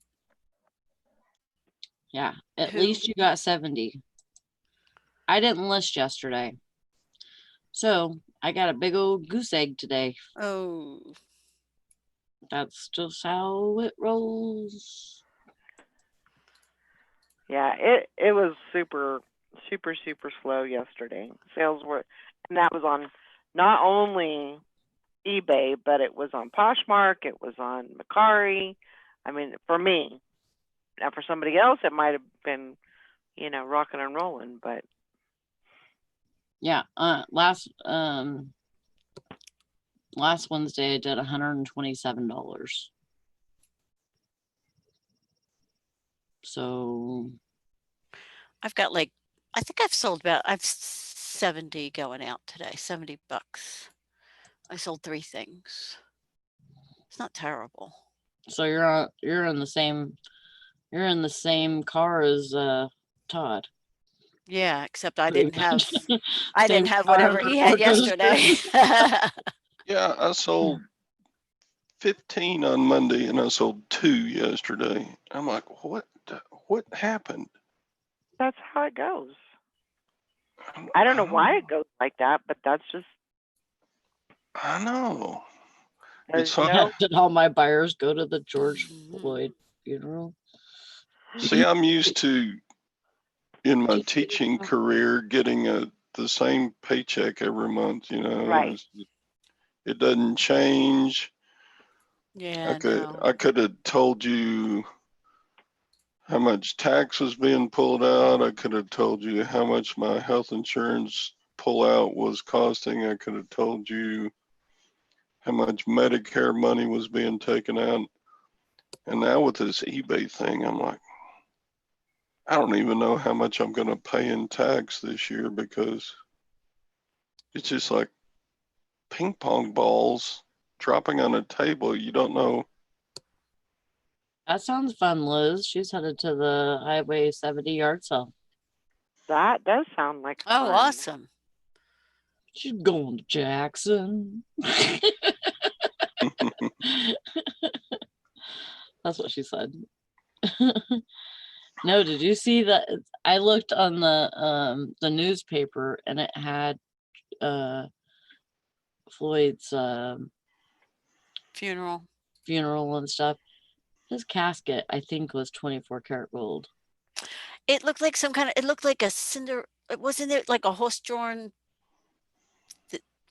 Yeah, at Who- least you got 70. I didn't list yesterday. So I got a big old goose egg today. Oh, That's just how it rolls. Yeah, it was super slow yesterday. Sales were, and that was on not only eBay, but it was on Poshmark, it was on Mercari. I mean, for me. Now for somebody else, it might have been, rocking and rolling, but Yeah, last Wednesday I did $127. So I've got I think I've sold I've 70 going out today, $70. I sold 3 things. It's not terrible. so you're in the same car as Todd. Yeah, except I Pretty didn't have much. I didn't Same have car, whatever he had roller coaster. yesterday. Yeah, I sold 15 on Monday, and I sold 2 yesterday. I'm like, what happened? that's how it goes. I don't know why it goes like that, but that's just I know. there's It's hard. no Did all my buyers go to the George Floyd funeral? See, I'm used to, in my you see it teaching now? career, getting the same paycheck every month, you know. Right. It doesn't change. Yeah, I could have told you how much tax was being pulled out. I could have told you how much my health insurance pullout was costing. I could have told you how much Medicare money was being taken out. And now with this eBay thing, I'm like, I don't even know how much I'm going to pay in tax this year, because it's just like ping pong balls dropping on a table. You don't know. That sounds fun, Liz. She's headed to the Highway 70 yard sale. that does sound like Oh, fun. awesome. She's going to Jackson. That's what she said. No, did you see that? I looked on the newspaper and it had Floyd's Funeral. funeral and stuff. His casket, I think, was 24 karat gold. It looked like it looked like a wasn't it like a horse-drawn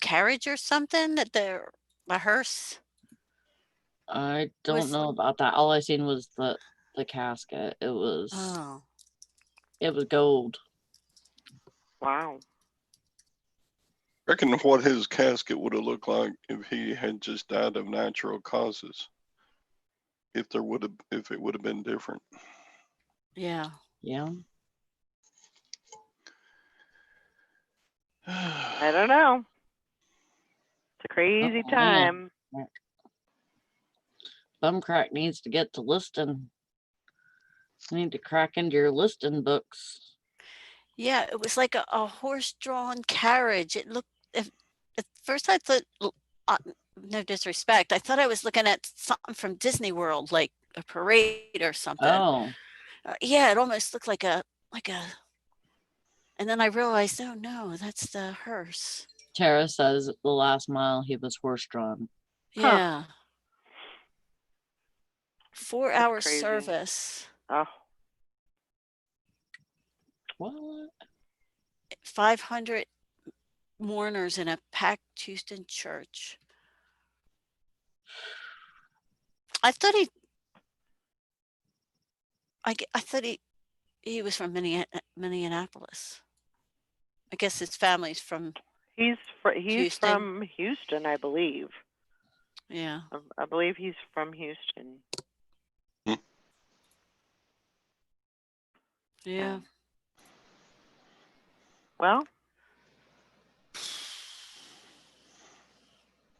carriage or something a hearse? I don't Was- know about that. All I seen was the casket. It was Oh, gold. Wow. Reckon what his casket would have looked like if he had just died of natural causes. If it would have been different. yeah. Yeah. I don't know. It's a crazy Oh, time. Bumcrack needs to get to listing. You need to crack into your listing books. Yeah, it was like a horse-drawn carriage. It looked, at first I thought, no disrespect, I thought I was looking at something from Disney World, like a parade or something. Oh, Yeah, it almost looked like a, and then I realized, oh no, that's the hearse. Tara says the last mile he was horse drawn. Huh. Yeah. 4-hour crazy. service, Oh, What? 500 mourners in a packed Houston church. I thought he was from Minneapolis. I guess his family's from, he's Houston. from Houston, I believe. yeah. I believe he's from Houston. Yeah. Well,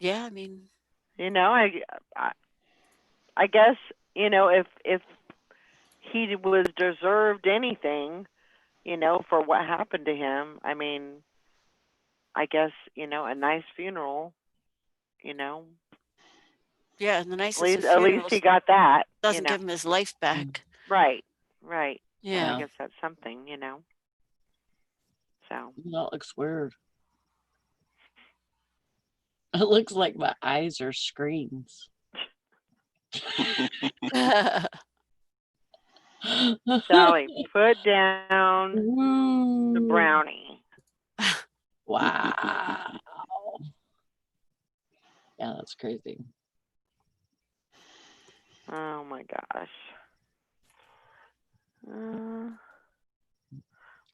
Yeah, I mean, you know, I guess, you know, if he was deserved anything, you know, for what happened to him, I mean, I guess, you know, a nice funeral, you know, yeah, and the nicest at of least he funerals got that. You doesn't know. give him his life back. Right. Yeah. I guess that's something, you know. So. That looks weird. It looks like my eyes are screens. Sally, put down the Ooh. brownie. Wow. Yeah, that's crazy. Oh my gosh. We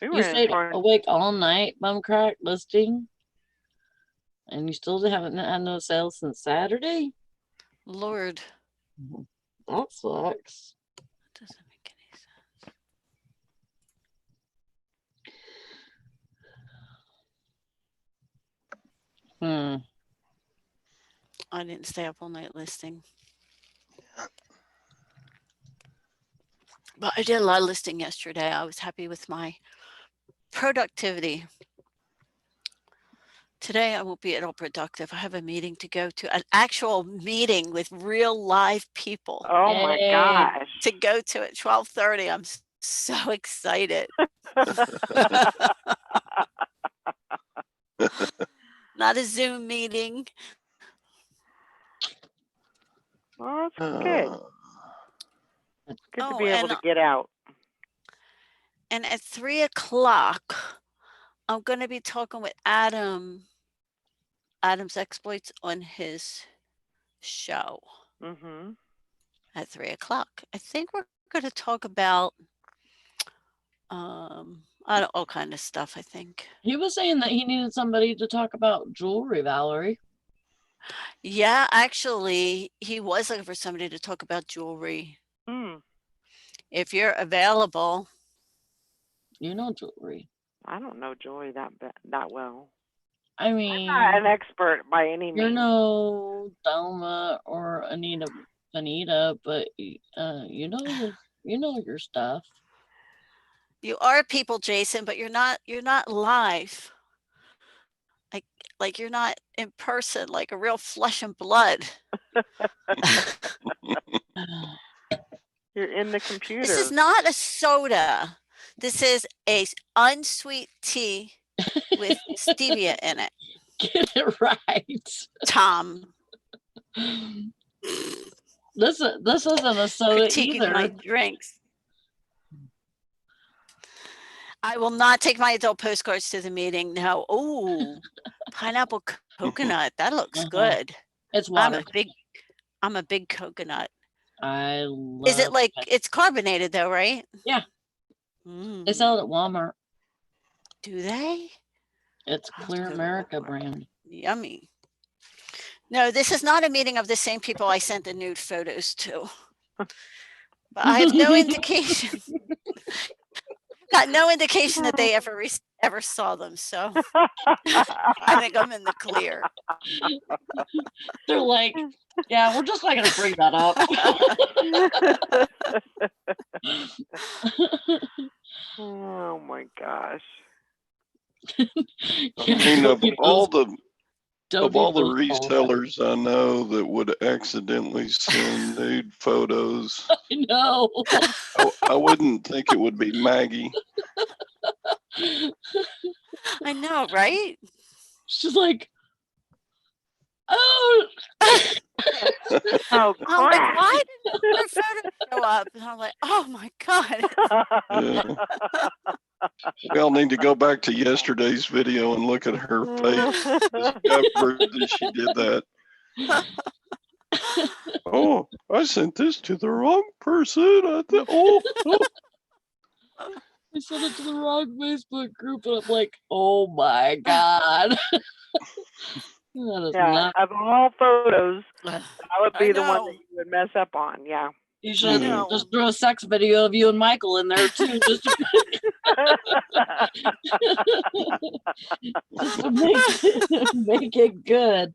were You in a stayed torn. awake all night, Bumcrack, listing, and you still haven't had no sales since Saturday? Lord, That sucks. doesn't make any sense. I didn't stay up all night listing. But I did a lot of listing yesterday. I was happy with my productivity. Today I won't be at all productive. I have a meeting to go to, an actual meeting with real live people Oh my Yay. gosh. to go to at 12:30. I'm so excited. Not a Zoom meeting. Well, that's good. Good to Oh, be able and to get out. and at 3:00, I'm going to be talking with Adam's exploits on his show Mm-hmm. at 3:00. I think we're going to talk about all kind of stuff, I think. He was saying that he needed somebody to talk about jewelry, Valerie. Yeah, actually, he was looking for somebody to talk about jewelry. Hmm. If you're available. You know jewelry. I don't know jewelry that well. I I'm mean, not an expert by any you're means. no Thelma or Anita, but you know your stuff. You are people, Jason, but you're not live. Like you're not in person, like a real flesh and blood. You're in the computer. This is not a soda. This is a unsweet tea with stevia in it. Get it right, Tom. This isn't a soda Critiquing either. my drinks. I will not take my adult postcards to the meeting. No. Oh, pineapple coconut. That looks good. It's water. I'm a big coconut. I love Is it like it's carbonated though, right? Yeah. They sell it at Walmart. Do they? It's I'll have to Clear go to America Walmart. brand. Yummy. No, this is not a meeting of the same people I sent the nude photos to. But I have no indication. Got no indication that they ever saw them. So I think I'm in the clear. They're like, yeah, we're just not gonna bring that up. Oh my gosh. I Yeah, mean, don't of need all those, the don't of all need the those callbacks. resellers I know that would accidentally send nude photos, I know. I wouldn't think it would be Maggie. I know, right? She's like, oh, Oh I'm like, crap. why didn't her photo show up? And I'm like, oh my God. Yeah. We all need to go back to yesterday's video and look at her face to discover that she did that. Oh, I sent this to the wrong person. Oh. I sent it to the wrong Facebook group, and I'm like, oh my God. That is Yeah, not, of all photos, that would I be the one that know. you would mess up on. Yeah. you I should Yeah. know. just throw a sex video of you and Michael in there too, just to, just to make it good.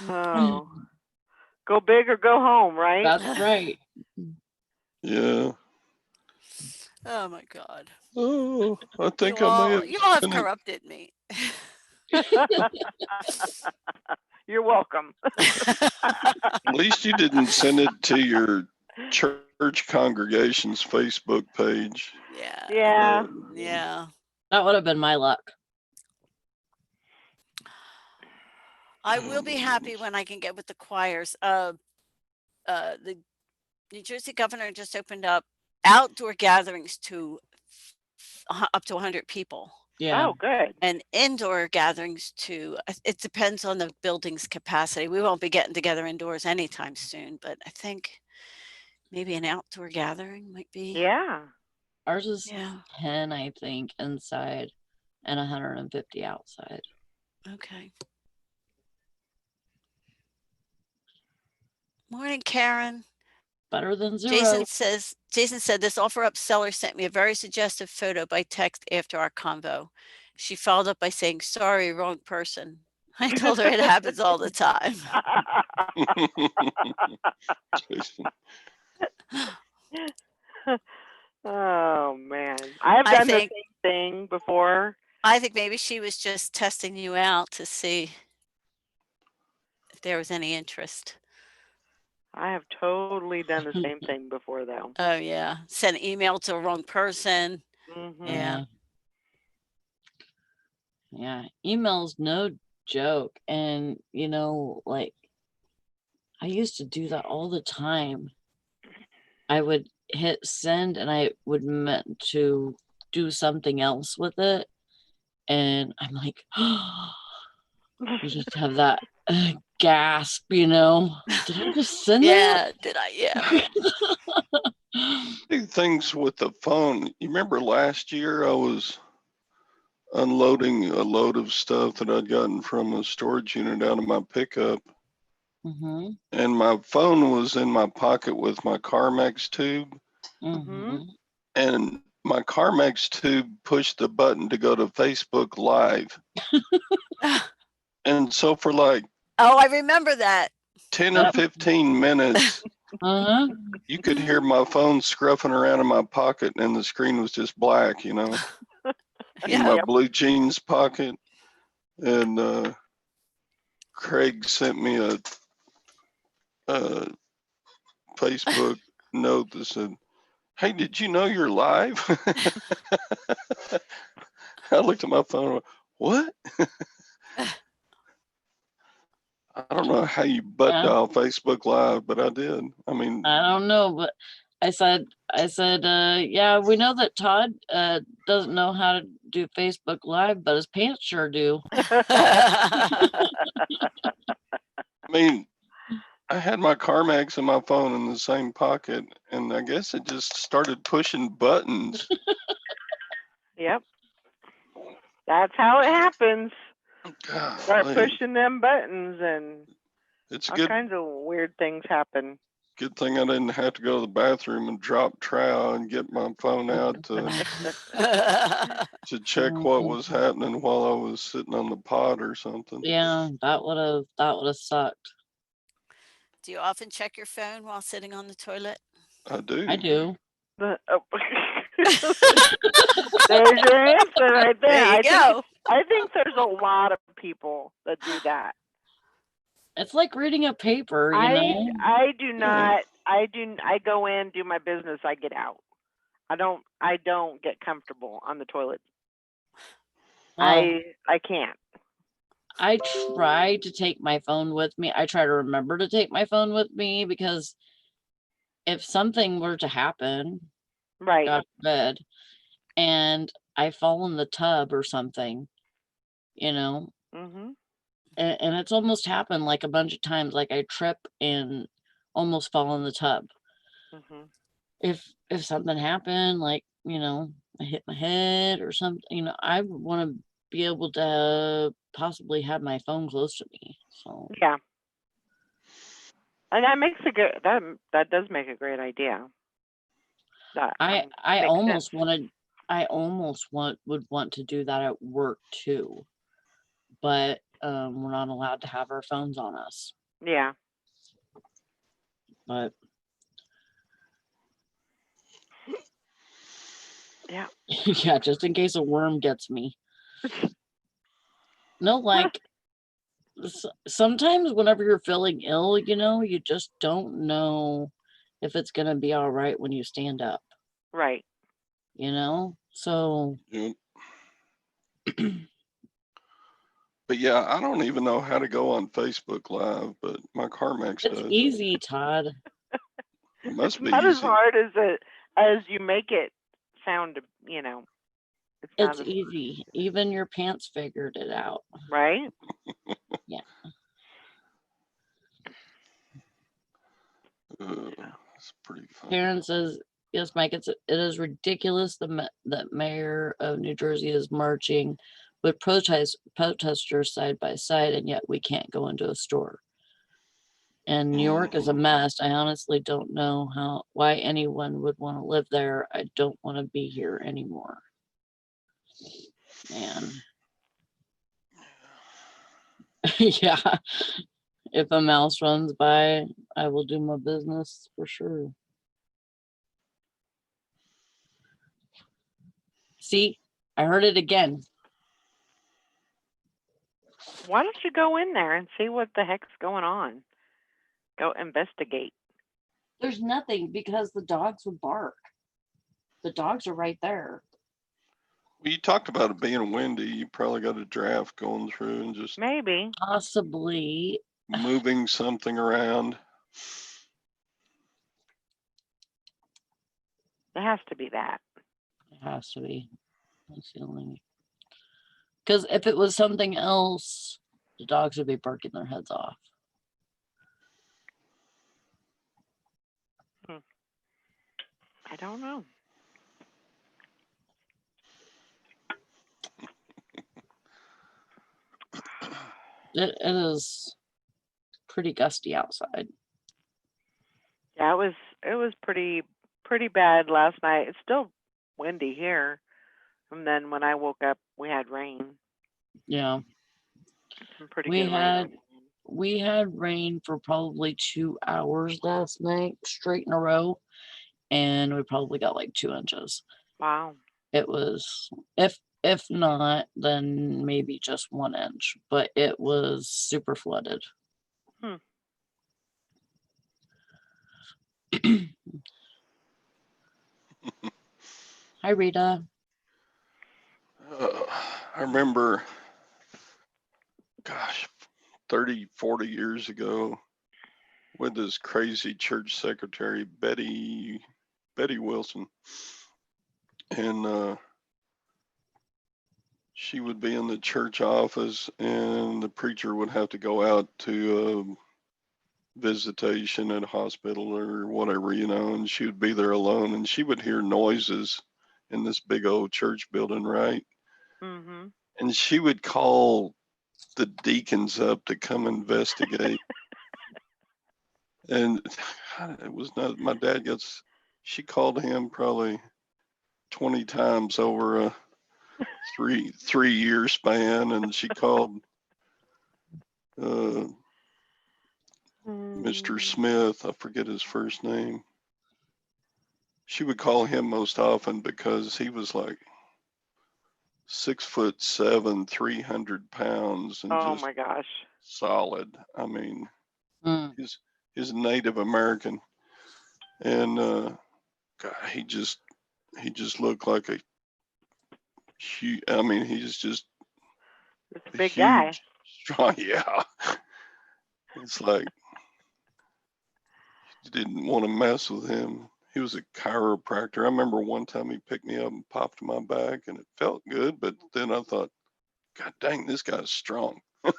Oh, go big or go home, right? That's right. Yeah. Oh my God. Oh, I think I may have You all have sent it. corrupted me. You're welcome. At least you didn't send it to your church congregation's Facebook page. Yeah. Yeah. Yeah. That would have been my luck. I will be happy when I can get with the choirs. The New Jersey governor just opened up outdoor gatherings to up to 100 people. Yeah. Oh, good. And indoor gatherings to, it depends on the building's capacity. We won't be getting together indoors anytime soon, but I think maybe an outdoor gathering might be. Yeah. Ours is Yeah. 10, I think, inside and 150 outside. Okay. Morning, Karen. Better than zero. Jason said this OfferUp seller sent me a very suggestive photo by text after our convo. She followed up by saying, sorry, wrong person. I told her it happens all the time. Jason. Oh man, I have I done the think- same thing before. I think maybe she was just testing you out to see if there was any interest. I have totally done the same thing before, though. Oh yeah, sent an email to the wrong person. Mhm. Yeah. Yeah. Email's no joke. And, you know, like, I used to do that all the time. I would hit send and I would meant to do something else with it. And I'm like, you just have that gasp, you know? Did I just send Yeah, did I? Yeah. that? Big things with the phone. You remember last year I was unloading a load of stuff that I'd gotten from a storage unit out of my pickup, Mm-hmm. and my phone was in my pocket with my Carmex tube, Mm-hmm. and my Carmex tube pushed the button to go to Facebook Live. And so for like Oh, I remember that. 10 or 15 minutes, Uh-huh. you could hear my phone scruffing around in my pocket, and the screen was just black, you know, in Yeah. my Yep. blue jeans pocket. And Craig sent me a Facebook note that said, "Hey, did you know you're live?" I looked at my phone and went, "What?" I don't know how you butt Yeah. dial Facebook Live, but I did. I mean, I don't know, but I said, yeah, we know that Todd doesn't know how to do Facebook Live, but his pants sure do. I mean, I had my Carmex and my phone in the same pocket, and I guess it just started pushing buttons. Yep. That's how it happens. Start Golly, pushing them buttons, and it's all good. kinds of weird things happen. Good thing I didn't have to go to the bathroom and drop trowel and get my phone out to check what was happening while I was sitting on the pod or something. Yeah, that would have sucked. Do you often check your phone while sitting on the toilet? I do. I do. Oh. There's your answer right there. There you go. I think there's a lot of people that do that. It's like reading a paper, you know? I do not. I go in, do my business, I get out. I don't get comfortable on the toilet. Well, I can't. I try to take my phone with me. I try to remember to take my phone with me because if something were to happen, Right. God forbid, and I fall in the tub or something, you know, Mhm. and it's almost happened like a bunch of times, like I trip and almost fall in the tub. Mhm. If something happened, like, you know, I hit my head or something, you know, I would want to be able to possibly have my phone close to me. So Yeah. And that makes a good. That does make a great idea. That I makes almost sense. wanted would want to do that at work too, but we're not allowed to have our phones on us. Yeah. But Yeah. yeah, just in case a worm gets me. No, like sometimes whenever you're feeling ill, you know, you just don't know if it's gonna be all right when you stand up, Right. you know? So Yep. But yeah, I don't even know how to go on Facebook Live, but my CarMax it's does. easy, Todd. It must be Not as easy. hard as you make it sound. You know. It's not It's as easy. Even your pants figured it out. right. Yeah. It's pretty funny. Karen says, yes, Mike, it is ridiculous that mayor of New Jersey is marching with protesters side by side, and yet we can't go into a store. And New York is a mess. I honestly don't know why anyone would want to live there. I don't want to be here anymore. Man. Yeah. If a mouse runs by, I will do my business for sure. See, I heard it again. Why don't you go in there and see what the heck's going on? Go investigate. There's nothing because the dogs would bark. The dogs are right there. Well, you talked about it being windy. You probably got a draft going through and just Maybe. Possibly. moving something around. It has to be that. It has to be. That's the only. Because if it was something else, the dogs would be barking their heads off. I don't know. It is pretty gusty outside. Yeah, it was pretty bad last night. It's still windy here. And then when I woke up, we had rain. Yeah. Some pretty We good had rain. we had rain for probably 2 hours last night straight in a row, and we probably got like 2 inches. Wow. It was if not, then maybe just 1 inch, but it was super flooded. Hi, Rita. I remember, gosh, 30, 40 years ago with this crazy church secretary, Betty Wilson. And she would be in the church office and the preacher would have to go out to visitation at a hospital or whatever, you know, and she would be there alone and she would hear noises in this big old church building, right? Mm-hmm. And she would call the deacons up to come investigate. And it was not, my dad she called him probably 20 times over a three-year span, and she called Mr. Smith, I forget his first name. she would call him most often because he was like 6'7", 300 pounds, and Oh just my gosh. solid. I mean, Mm. he's Native American, and God, he just looked like a huge. I mean, he's just It's a a big guy. huge, strong. Yeah, it's like you didn't want to mess with him. He was a chiropractor. I remember one time he picked me up and popped my back, and it felt good. But then I thought, God dang, this guy's strong. Of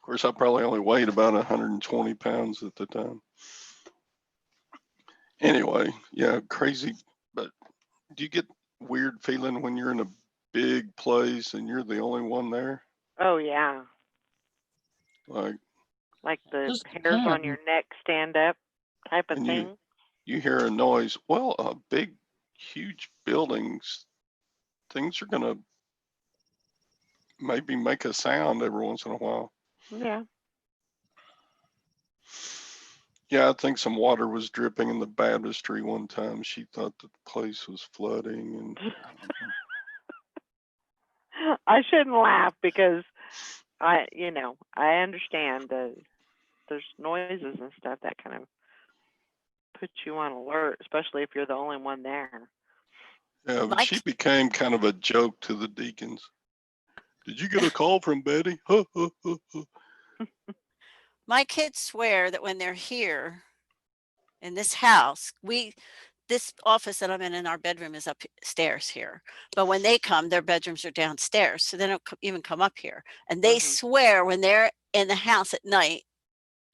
course, I probably only weighed about 120 pounds at the time. Anyway, yeah, crazy. But do you get weird feeling when you're in a big place and you're the only one there? Oh yeah. Like The Just hairs on your neck stand up type of And thing. you hear a noise. Well, a big, huge buildings, things are gonna maybe make a sound every once in a while. Yeah. Yeah, I think some water was dripping in the baptistry one time. She thought that the place was flooding, and I shouldn't laugh because I understand that there's noises and stuff that kind of puts you on alert, especially if you're the only one there. yeah, but she became kind of a joke to the deacons. Did you get a call from Betty? My kids swear that when they're here in this house, this office that I'm in our bedroom is upstairs here. But when they come, their bedrooms are downstairs. So they don't even come up here. And they swear when they're in the house at night,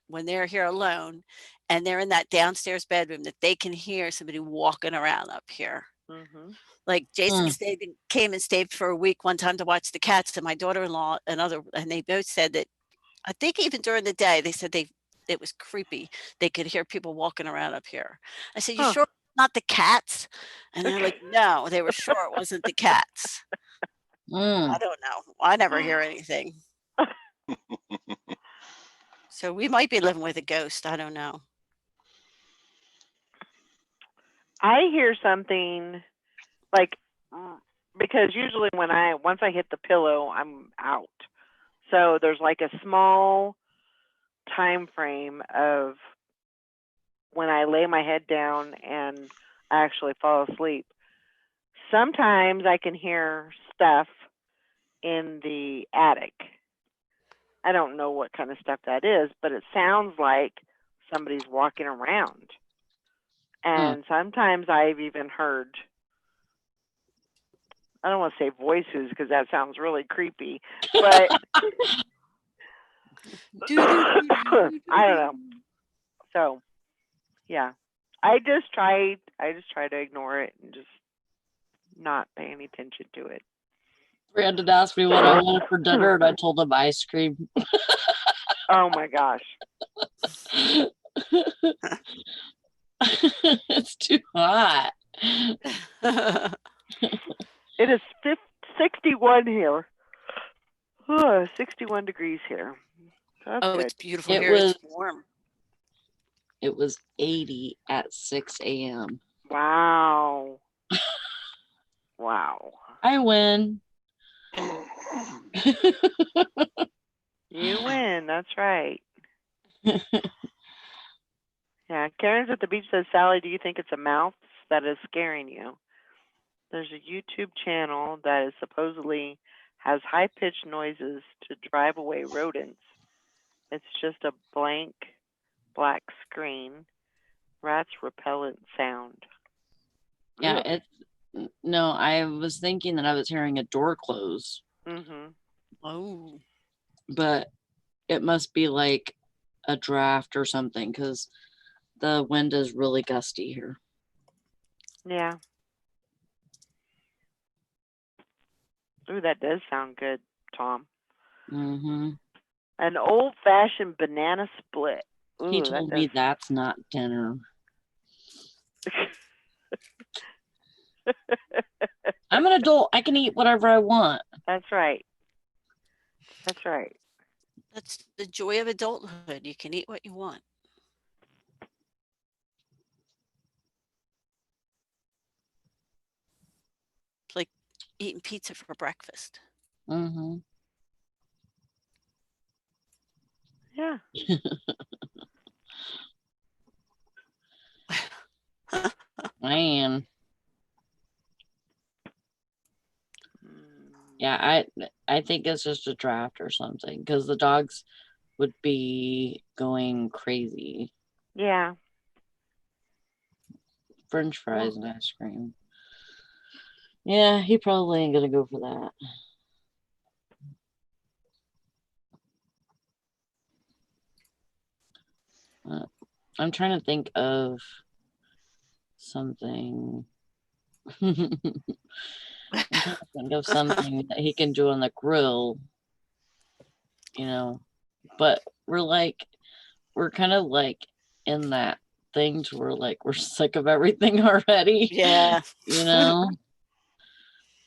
when they're here alone and they're in that downstairs bedroom, that they can hear somebody walking around up here. Like Jason came and stayed for a week one time to watch the cats, and my daughter-in-law and they both said that, I think even during the day, they said it was creepy. They could hear people walking around up here. I said, "You sure it's not the cats?" And they're like, "No," they were sure it wasn't the cats. I don't know. I never hear anything. So we might be living with a ghost. I don't know. I hear something like, because usually once I hit the pillow, I'm out. So there's like a small time frame of when I lay my head down and I actually fall asleep. Sometimes I can hear stuff in the attic. I don't know what kind of stuff that is, but it sounds like somebody's walking around. And sometimes I've even heard, I don't want to say voices because that sounds really creepy, but I don't know. So, yeah, I just try to ignore it and just not pay any attention to it. Brandon asked me what I wanted for dinner, and I told him ice cream. Oh my gosh. It's too hot. It is 61 here. 61 degrees here. That's good. It's beautiful here. It's warm. It was 80 at 6 a.m. Wow. Wow. I win. You win. That's right. Yeah. Karen's at the beach says, Sally, do you think it's a mouse that is scaring you? There's a YouTube channel that is supposedly has high-pitched noises to drive away rodents. It's just a blank black screen. Rats repellent sound. Yeah, no, I was thinking that I was hearing a door close. Oh. But it must be like a draft or something because the wind is really gusty here. Yeah. Ooh, that does sound good, Tom. An old-fashioned banana split. Ooh, he told me that's not dinner. I'm an adult. I can eat whatever I want. That's right. That's right. That's the joy of adulthood. You can eat what you want. eating pizza for breakfast. Mm-hmm. Yeah. Man. Mm, Yeah, I think it's just a draft or something because the dogs would be going crazy. yeah. French fries Well, and ice cream. Yeah, he probably ain't gonna go for that. I'm trying to think of something. I'm trying to think of something that he can do on the grill, you know. But we're kind of like in that thing to where like we're sick of everything already. Yeah. You know?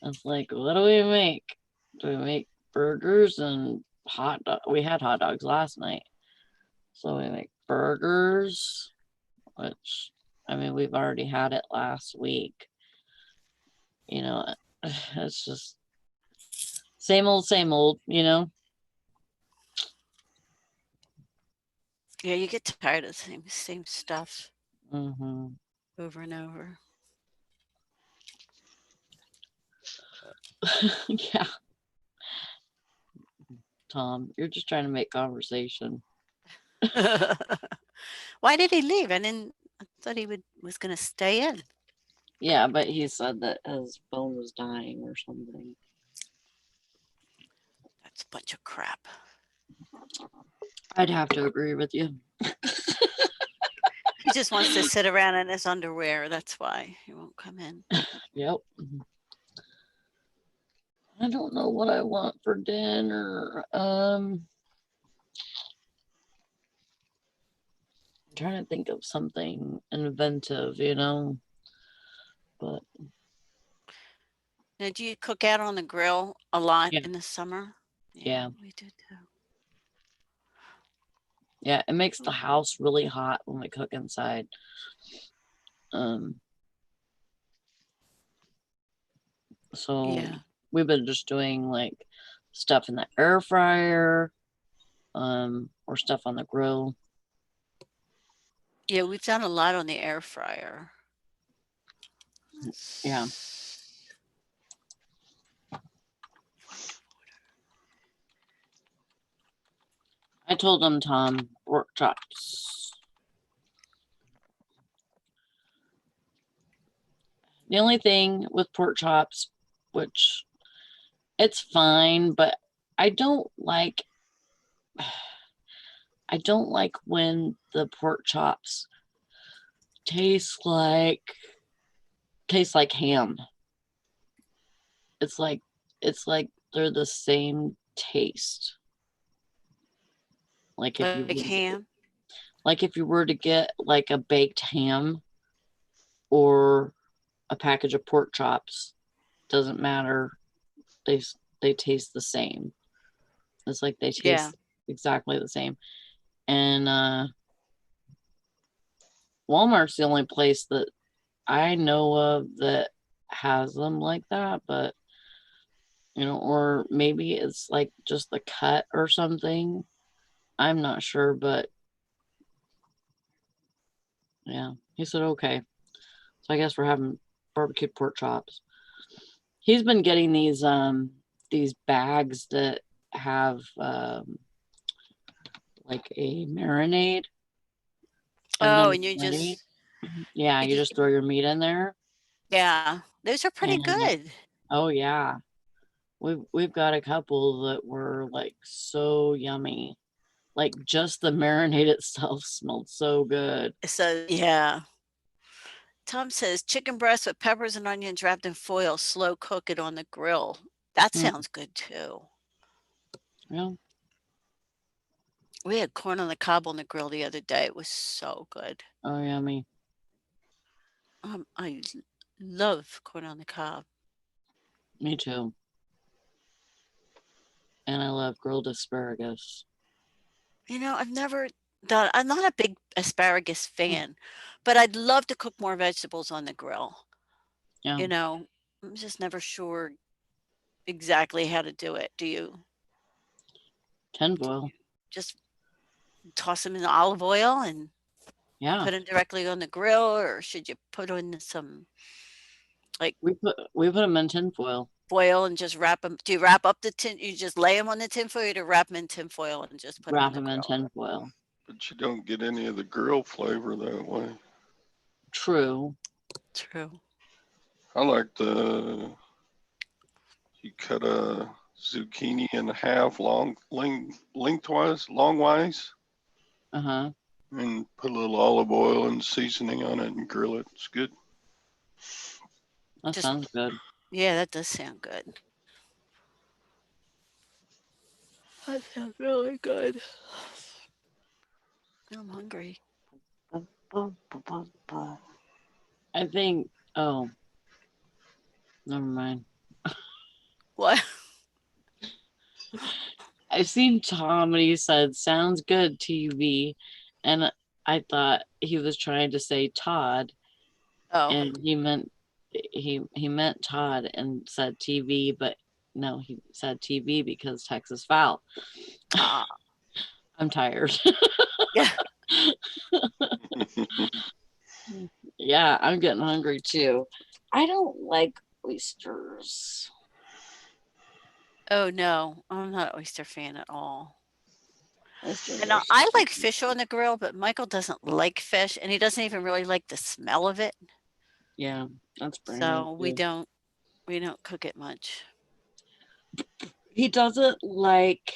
It's like, what do we make? Do we make burgers and hot dog? We had hot dogs last night. So we make burgers, which I mean we've already had it last week. You know, it's just same old, you know? Yeah, you get tired of the same stuff Mm-hmm. over and over. Yeah. Tom, you're just trying to make conversation. Why did he leave? I thought he was gonna stay in. Yeah, but he said that his phone was dying or something. That's a bunch of crap. I'd have to agree with you. He just wants to sit around in his underwear. That's why he won't come in. Yep. I don't know what I want for dinner. I'm trying to think of something inventive, you know. But Now, do you cook out on the grill a lot Yeah. in the summer? Yeah. We do too. yeah, it makes the house really hot when we cook inside. So Yeah. we've been just doing like stuff in the air fryer, or stuff on the grill. Yeah, we've done a lot on the air fryer. Yeah. I told him, Tom, pork chops. The only thing with pork chops, which it's fine, but I don't like when the pork chops taste like ham. It's like they're the same taste. Like if you Like ham. were to get like a baked ham or a package of pork chops, doesn't matter. They taste the same. It's like they taste Yeah. exactly the same. And Walmart's the only place that I know of that has them like that, but or maybe it's like just the cut or something. I'm not sure, but yeah, he said okay. So I guess we're having barbecued pork chops. He's been getting these bags that have like a marinade. Oh, then and you ready. just, Yeah, you you just, just throw your meat in there. yeah, those are pretty And good. oh yeah. We've got a couple that were like so yummy. Like just the marinade itself smelled so good. So, yeah. Tom says chicken breast with peppers and onions wrapped in foil, slow cook it on the grill. That Mm, sounds good too. yeah. We had corn on the cob on the grill the other day. It was so good. Oh yummy. I love corn on the cob. Me too. And I love grilled asparagus. I've never done, I'm not a big asparagus Mm, fan, but I'd love to cook more vegetables on the grill. yeah. I'm just never sure exactly how to do it. Do you Tinfoil. just toss them in olive oil and Yeah. put them directly on the grill, or should you put in some We put them in tinfoil. foil and just wrap them? Do you wrap up the tin? You just lay them on the tin foil, or to wrap them in tin foil and just put them Wrap on the them in grill? tinfoil. But you don't get any of the grill flavor that way. True. True. I like you cut a zucchini in half lengthwise, longwise, Uh-huh. and put a little olive oil and seasoning on it and grill it. It's good. That Just- sounds good. Yeah, that does sound good. That sounds really good. I'm hungry. I think, oh, never mind. What? I've seen Tom and he said, sounds good, TV. And I thought he was trying to say Todd, Oh, and he meant Todd and said TV, but no, he said TV because Texas foul. ah, I'm tired. yeah. Yeah, I'm getting hungry too. I don't like oysters. Oh no, I'm not an oyster fan at all. Oysters And are I so like fish on the grill, but Michael doesn't like fish, and he doesn't even really like the smell of it. Yeah, that's So we Brandon. don't cook it much. He doesn't like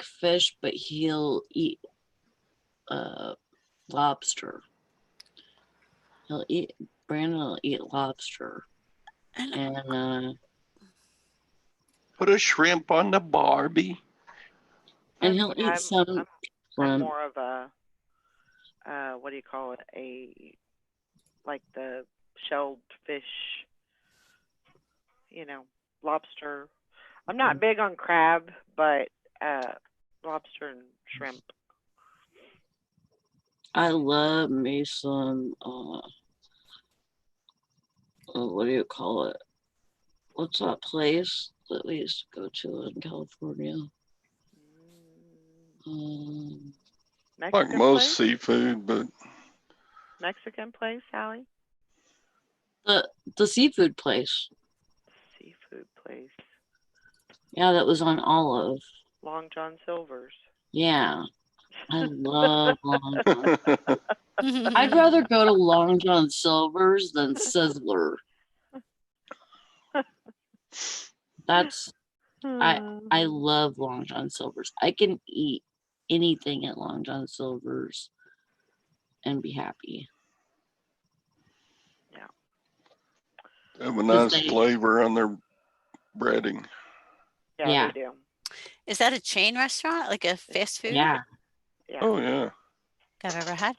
fish, but he'll eat lobster. Brandon will eat lobster. And And Put a shrimp on the Barbie. he'll eat some I'm shrimp. more of a, what do you call it? Like the shelled fish, lobster. I'm not big on crab, but lobster and shrimp. I love me some what do you call it? What's that place that we used to go to in California? Like Mexican most place? seafood, but Mexican place, Allie? The seafood place. Seafood place. Yeah, that was on Olive. Long John Silver's. Yeah. I love Long John. I'd rather go to Long John Silver's than Sizzler. That's I love Long John Silver's. I can eat anything at Long John Silver's and be happy. they have a nice flavor on their breading. Yeah. They do. is that a chain restaurant, like a fast food? Yeah. Yeah. Oh yeah. I've ever had.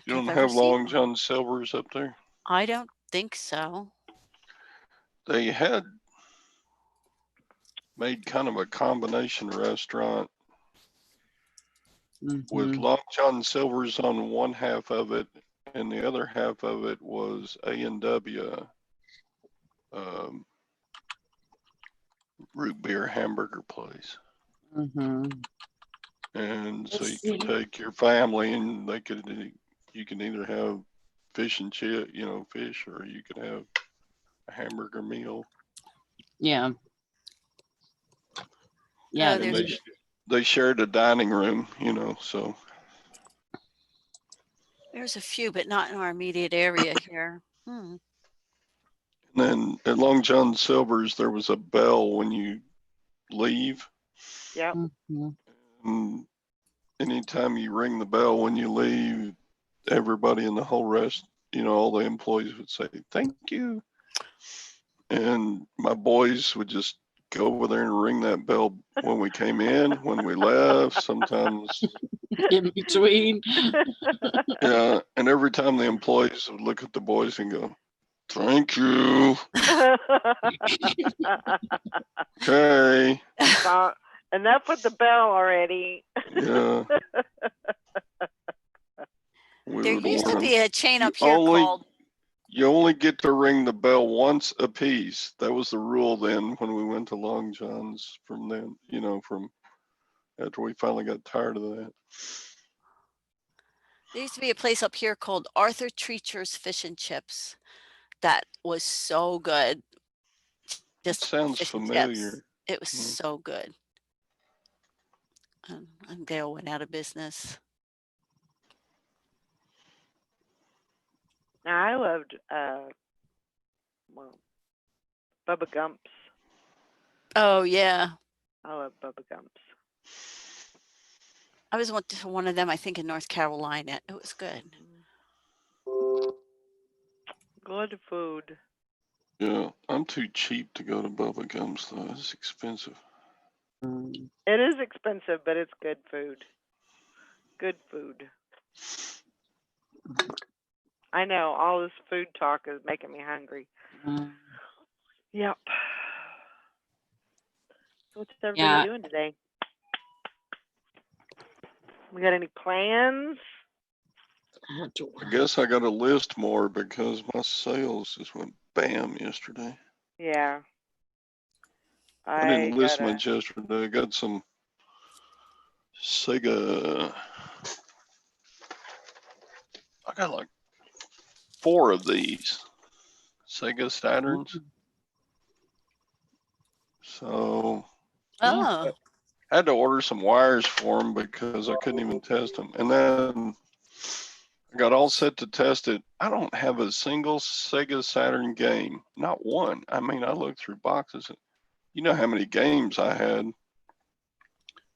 You don't I've ever have seen Long one. John Silver's up there? I don't think so. They had made kind of a combination restaurant with Mhm. Long John Silver's on one half of it, and the other half of it was A&W root beer hamburger place. Mhm. And so you Let's could see. take your family and you can either have fish and chip, fish, or you could have a hamburger meal. Yeah. Yeah. Oh, And there's they shared a dining room, so. there's a few, but not in our immediate area here. And then at Long John Silver's, there was a bell when you leave. Yep. Mhm. And anytime you ring the bell when you leave, everybody in the whole all the employees would say, thank you. And my boys would just go over there and ring that bell when we came in, when we left, sometimes. In between. Yeah. And every time the employees would look at the boys and go, thank you. Okay. Enough with the bell already. Yeah. There used to be a chain up here only- called You only get to ring the bell once a piece. That was the rule then when we went to Long John's from then, from after we finally got tired of that. There used to be a place up here called Arthur Treacher's Fish and Chips. That was so good. That sounds fish and chips. familiar. It was Hmm. so good. And Dale went out of business. Now I loved Bubba Gumps. Oh yeah. I love Bubba Gumps. I was went to one of them, I think in North Carolina. It was good. Good food. Yeah, I'm too cheap to go to Bubba Gumps though. It's expensive. It is expensive, but it's good food. Good food. I know all this food talk is making me hungry. Yep. So what's everybody Yeah. doing today? We got any plans? I guess I got to list more because my sales just went bam yesterday. Yeah. I didn't list gotta- much yesterday. I got some Sega. I got like 4 of these Sega Saturns. So Oh, I had to order some wires for them because I couldn't even test them. And then I got all set to test it. I don't have a single Sega Saturn game, not one. I mean, I looked through boxes. You know how many games I had.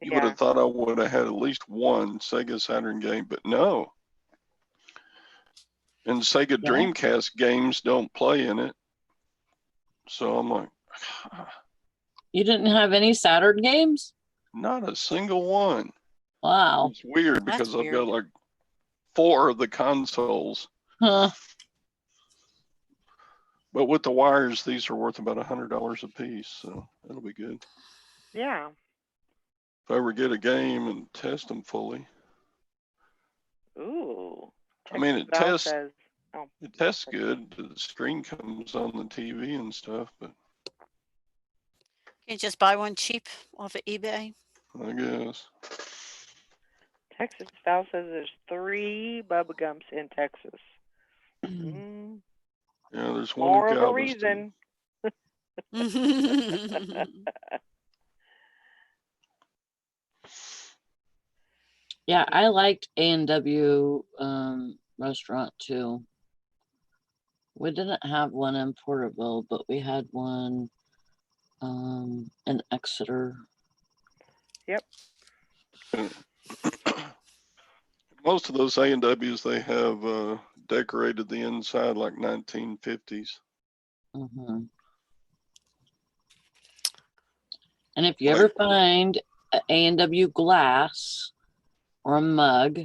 You would Yeah. have thought I would have had at least one Sega Saturn game, but no. And Sega Yeah. Dreamcast games don't play in it. So I'm like, You didn't have any Saturn games? not a single one. Wow. It's weird That's because I've weird. got like 4 of the consoles. Huh. But with the wires, these are worth about $100 a piece, so that'll be good. Yeah. If I ever get a game and test them fully. Ooh. I mean, Texas Val says, it tests good. The screen comes on the TV and stuff, but can you just buy one cheap off of eBay? I guess. Texas Val says there's 3 Bubba Gumps in Texas. Mm, Yeah, there's one more in of a Galveston. reason. Yeah, I liked A&W restaurant too. We didn't have one in Porterville, but we had one in Exeter. Yep. Most of those A&Ws, they have decorated the inside like 1950s. Mm-hmm. And if you Like- ever find a A&W glass or a mug,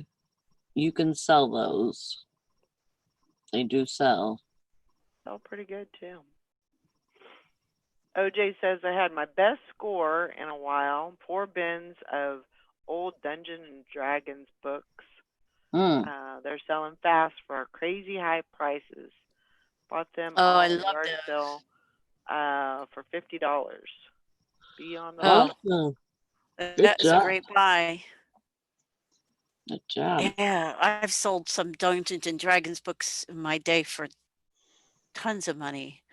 you can sell those. They do sell. Felt pretty good too. OJ says I had my best score in a while. 4 bins of old Dungeons and Dragons books. Mm. They're selling fast for crazy high prices. Bought them Oh, all I at love yard those. sale for $50. Be on the Oh. lookout. Awesome. That is a job. great buy. Good job. Yeah, I've sold some Dungeons and Dragons books in my day for tons of money.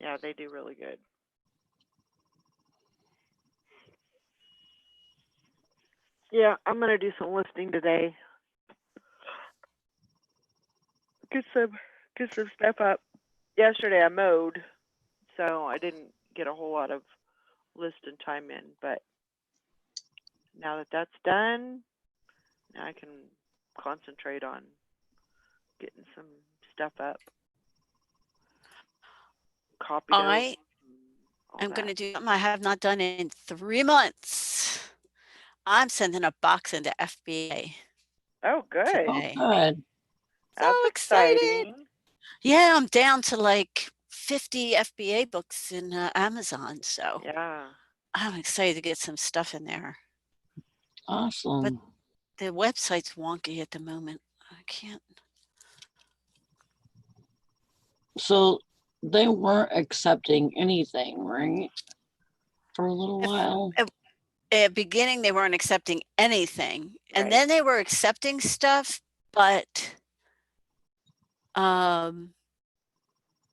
Yeah, they do really good. Yeah, I'm gonna do some listing today. Get some stuff up. Yesterday I mowed, so I didn't get a whole lot of listing time in, but now that that's done, now I can concentrate on getting some stuff up. Copy I am going to do something I have not done in 3 months. I'm sending a box into FBA. Oh, good. today. Good. So That's excited. exciting. Yeah, I'm down to like 50 FBA books in Amazon. So Yeah. I'm excited to get some stuff in there. Awesome. The website's wonky at the moment. I can't. So they weren't accepting anything, right? For a little If- while. At beginning, they weren't accepting anything, and Right. then they were accepting stuff, but um,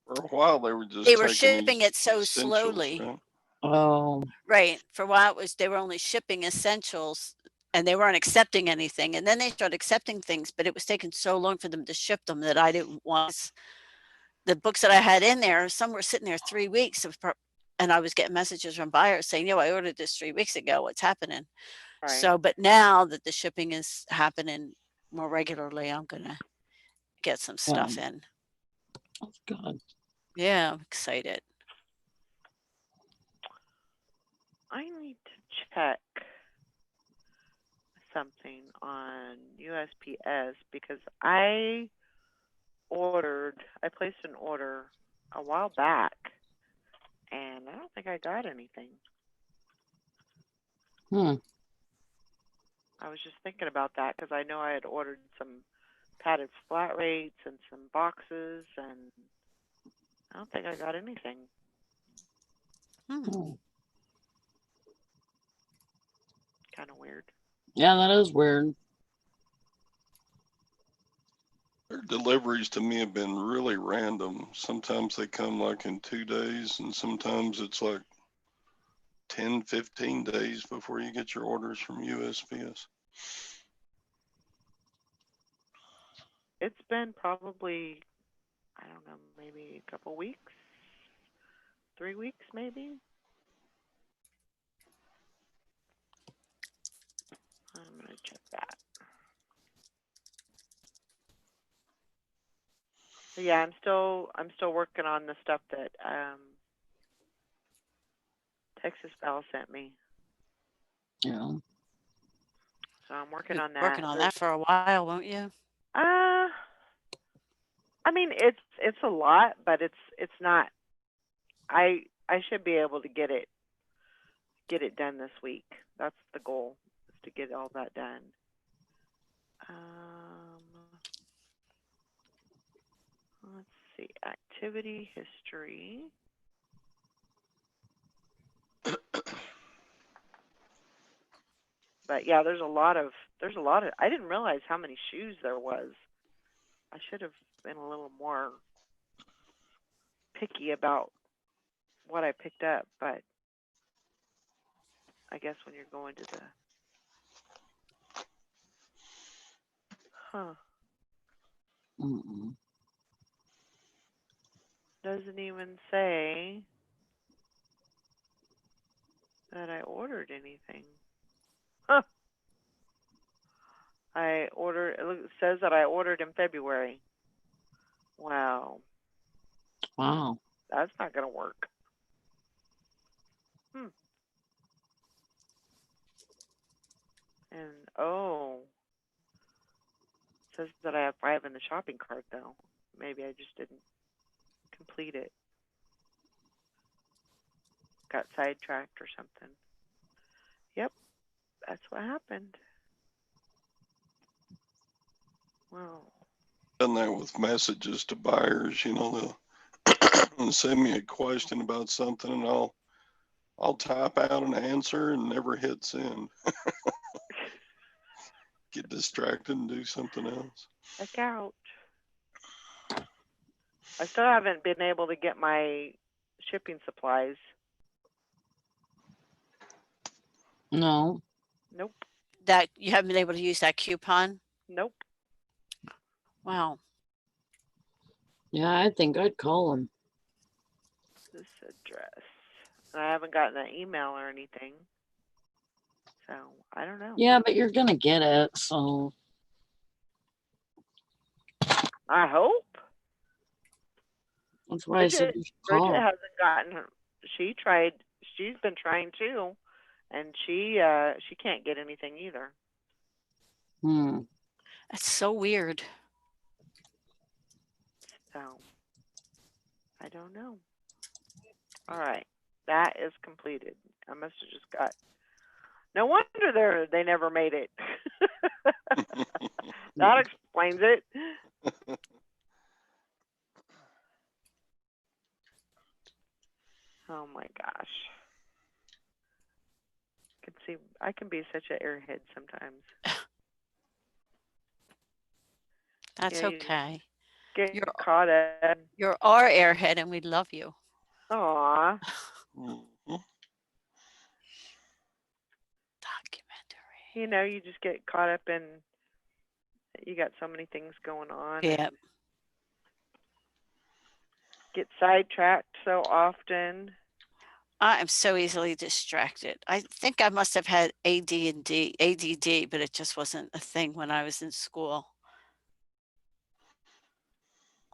For a while, they were just they were taking shipping these it so essentials, slowly. right? Oh, Right. For a while, it was they were only shipping essentials, and they weren't accepting anything. And then they started accepting things, but it was taking so long for them to ship them that I didn't want the books that I had in there. Some were sitting there 3 weeks and I was getting messages from buyers saying, "Yo, I ordered this 3 weeks ago. What's happening?" Right. So, but now that the shipping is happening more regularly, I'm gonna get some stuff in. that's good. Yeah, I'm excited. I need to check something on USPS because I placed an order a while back and I don't think I got anything. I was just thinking about that because I know I had ordered some padded flat rates and some boxes and I don't think I got anything. Hmm. Kind of weird. Yeah, that is weird. Their deliveries to me have been really random. Sometimes they come like in 2 days, and sometimes it's like 10, 15 days before you get your orders from USPS. It's been probably, I don't know, maybe a couple weeks, 3 weeks maybe. I'm gonna check that. But yeah, I'm still working on the stuff that Texas Bell sent me. Yeah. So I'm working Be on that. working on that for a while, won't you? I mean it's a lot, but it's not. I should be able to get it done this week. That's the goal, is to get all that done. Let's see, activity history. But yeah, there's a lot of I didn't realize how many shoes there was. I should have been a little more picky about what I picked up, but I guess when you're going to the doesn't even say that I ordered anything. Huh. It says that I ordered in February. Wow. Wow. That's not going to work. And it says that I have 5 in the shopping cart though. Maybe I just didn't complete it. Got sidetracked or something. Yep, that's what happened. Well, Done that with messages to buyers, they'll send me a question about something and I'll type out an answer and never hit send. Get distracted and do something else. check out. I still haven't been able to get my shipping supplies. No. Nope. That you haven't been able to use that coupon? Nope. Wow. Yeah, I think I'd call them. This address. And I haven't gotten an email or anything. So I don't know. Yeah, but you're gonna get it, so I hope. that's why I said you should call. Bridget hasn't gotten her. She's been trying too, and she can't get anything either. That's so weird. So I don't know. All right, that is completed. I must have just got. No wonder they never made it. That explains it. Oh my gosh. I can be such an airhead sometimes. That's Yeah, you just okay. get You're caught up. you're our airhead and we love you. Mhm. Aw. Documentary. You know, you just get caught up in, you got so many things going on Yeah. and get sidetracked so often. I am so easily distracted. I think I must have had ADD, but it just wasn't a thing when I was in school.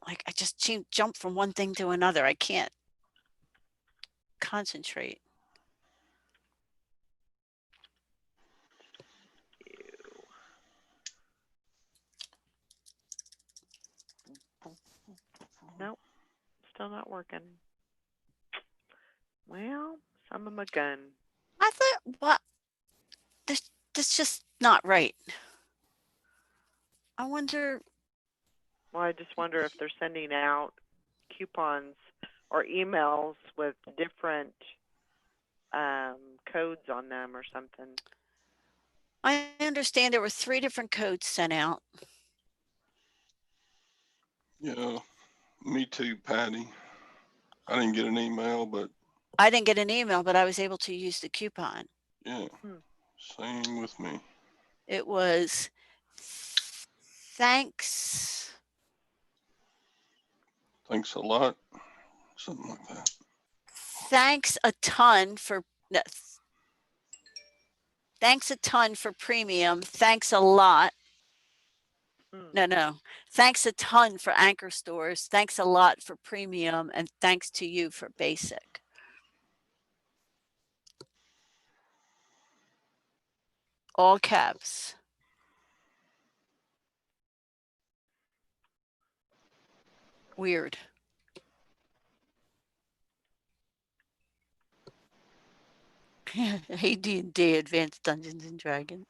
Like I just jump from one thing to another. I can't concentrate. Nope, still not working. Well, some of my gun. I thought, what? This just not right. I wonder. Well, I just wonder if they're sending out coupons or emails with different codes on them or something. I understand there were 3 different codes sent out. Yeah, me too, Patty. I didn't get an email, but I didn't get an email, but I was able to use the coupon. yeah, same with me. It was thanks. Thanks a lot. Something like that. Thanks a ton for no, thanks a ton for premium. Thanks a lot. No. Thanks a ton for Anchor Stores. Thanks a lot for premium. And thanks to you for basic. All caps. Weird. AD&D Advanced Dungeons and Dragons.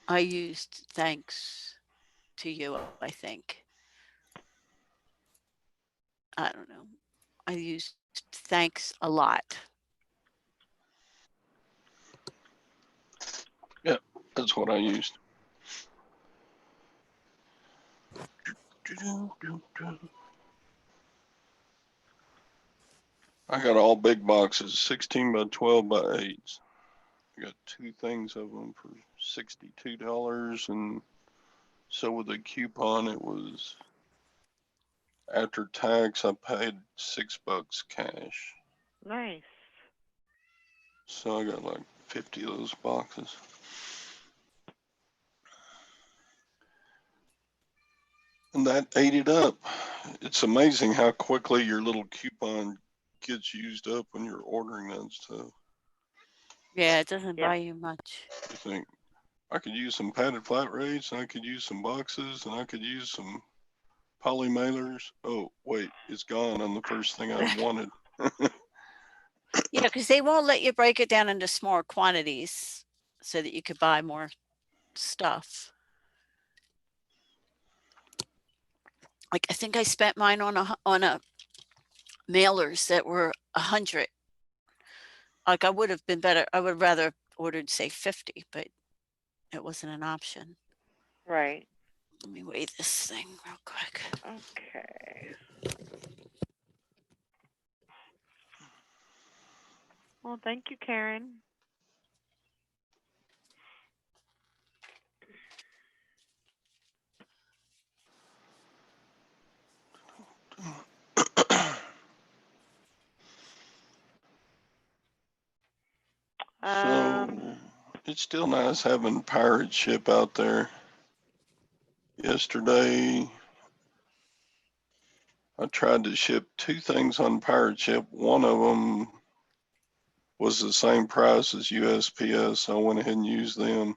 I used thanks to you, I think. I don't know. I used thanks a lot. That's what I used. I got all big boxes, 16 by 12 by 8s. I got 2 things of them for $62, and so with a coupon, it was after tax. I paid $6 cash, Nice. so I got like 50 of those boxes. And that ate it up. It's amazing how quickly your little coupon gets used up when you're ordering that stuff. Yeah, it doesn't Yeah. buy you much. You think, I could use some padded flat rates, and I could use some boxes, and I could use some poly mailers. Oh, wait, it's gone on the first thing I wanted. Yeah, because they won't let you break it down into smaller quantities so that you could buy more stuff. Like I think I spent mine on a mailers that were 100. Like I would have been better. I would rather ordered say 50, but it wasn't an option. Right. Let me weigh this thing real quick. Okay. Well, thank you, Karen. So it's still nice having pirate ship out there. Yesterday, I tried to ship 2 things on pirate ship. One of them was the same price as USPS, so I went ahead and used them.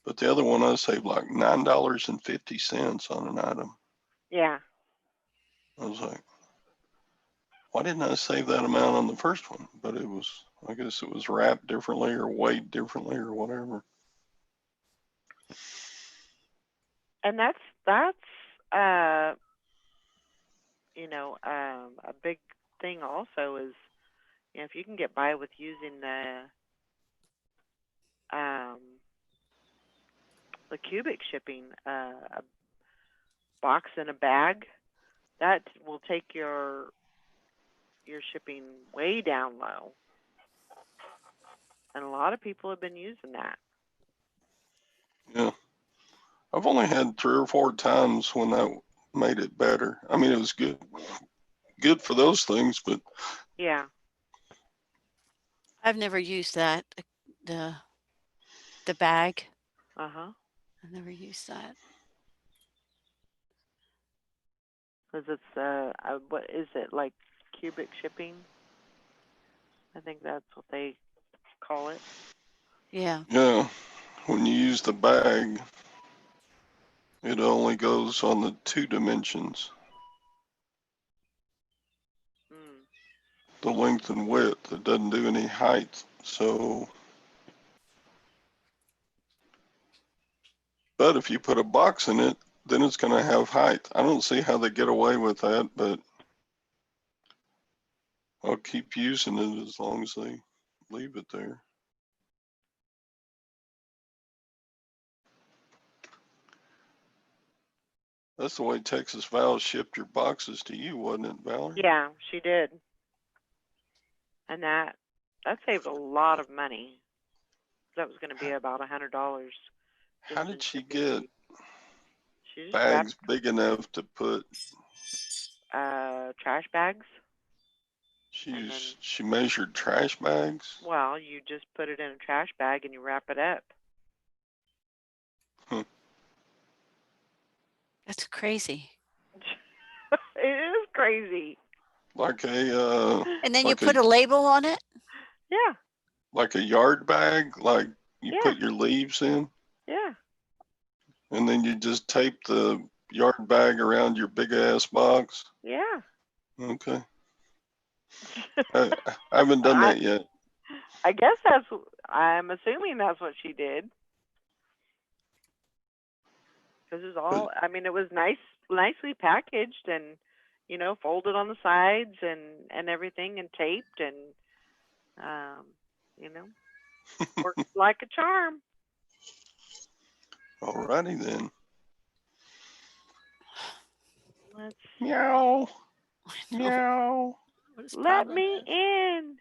But the other one, I saved like $9.50 on an item. Yeah. I was like, why didn't I save that amount on the first one? But it was, I guess it was wrapped differently or weighed differently or whatever. And that's a big thing also is, if you can get by with using the cubic shipping, a box and a bag, that will take your shipping way down low. And a lot of people have been using that. Yeah. I've only had 3 or 4 times when that made it better. I mean, it was good for those things, but Yeah. I've never used that, the bag. Uh-huh. I've never used that. Because it's, what is it, like cubic shipping? I think that's what they call it. Yeah. yeah, when you use the bag, it only goes on the 2 dimensions, Mm. the length and width. It doesn't do any height. So, but if you put a box in it, then it's going to have height. I don't see how they get away with that, but I'll keep using it as long as they leave it there. That's the way Texas Val shipped your boxes to you, wasn't it, Valerie? Yeah, she did. And that saved a lot of money. That was going to be about $100. How did she get She just bags big enough to put? Trash bags. She measured trash bags. Well, you just put it in a trash bag and you wrap it up. That's crazy. It is crazy. Like a And then you like put a label on it? Yeah. like a yard bag, like you Yeah. put your leaves in, Yeah. and then you just tape the yard bag around your big ass box. Yeah. Okay. I haven't done that yet. I guess I'm assuming that's what she did. Because it was all, I mean, it was nicely packaged and, folded on the sides and everything and taped and, worked like a charm. Alrighty then. Let's Meow. Meow. What is let problem me is? in.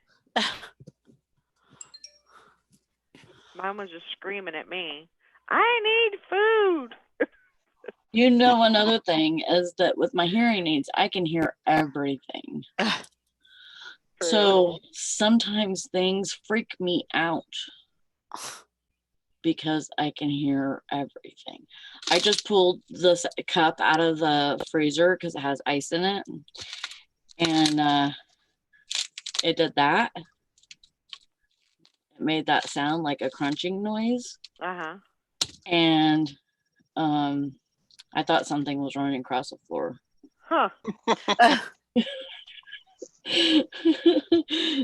Mine was just screaming at me. I need food. You know, another thing is that with my hearing aids, I can hear everything. True. So sometimes things freak me out because I can hear everything. I just pulled this cup out of the freezer because it has ice in it. And it did that. It made that sound like a crunching noise. Uh-huh. And I thought something was running across the floor. Huh.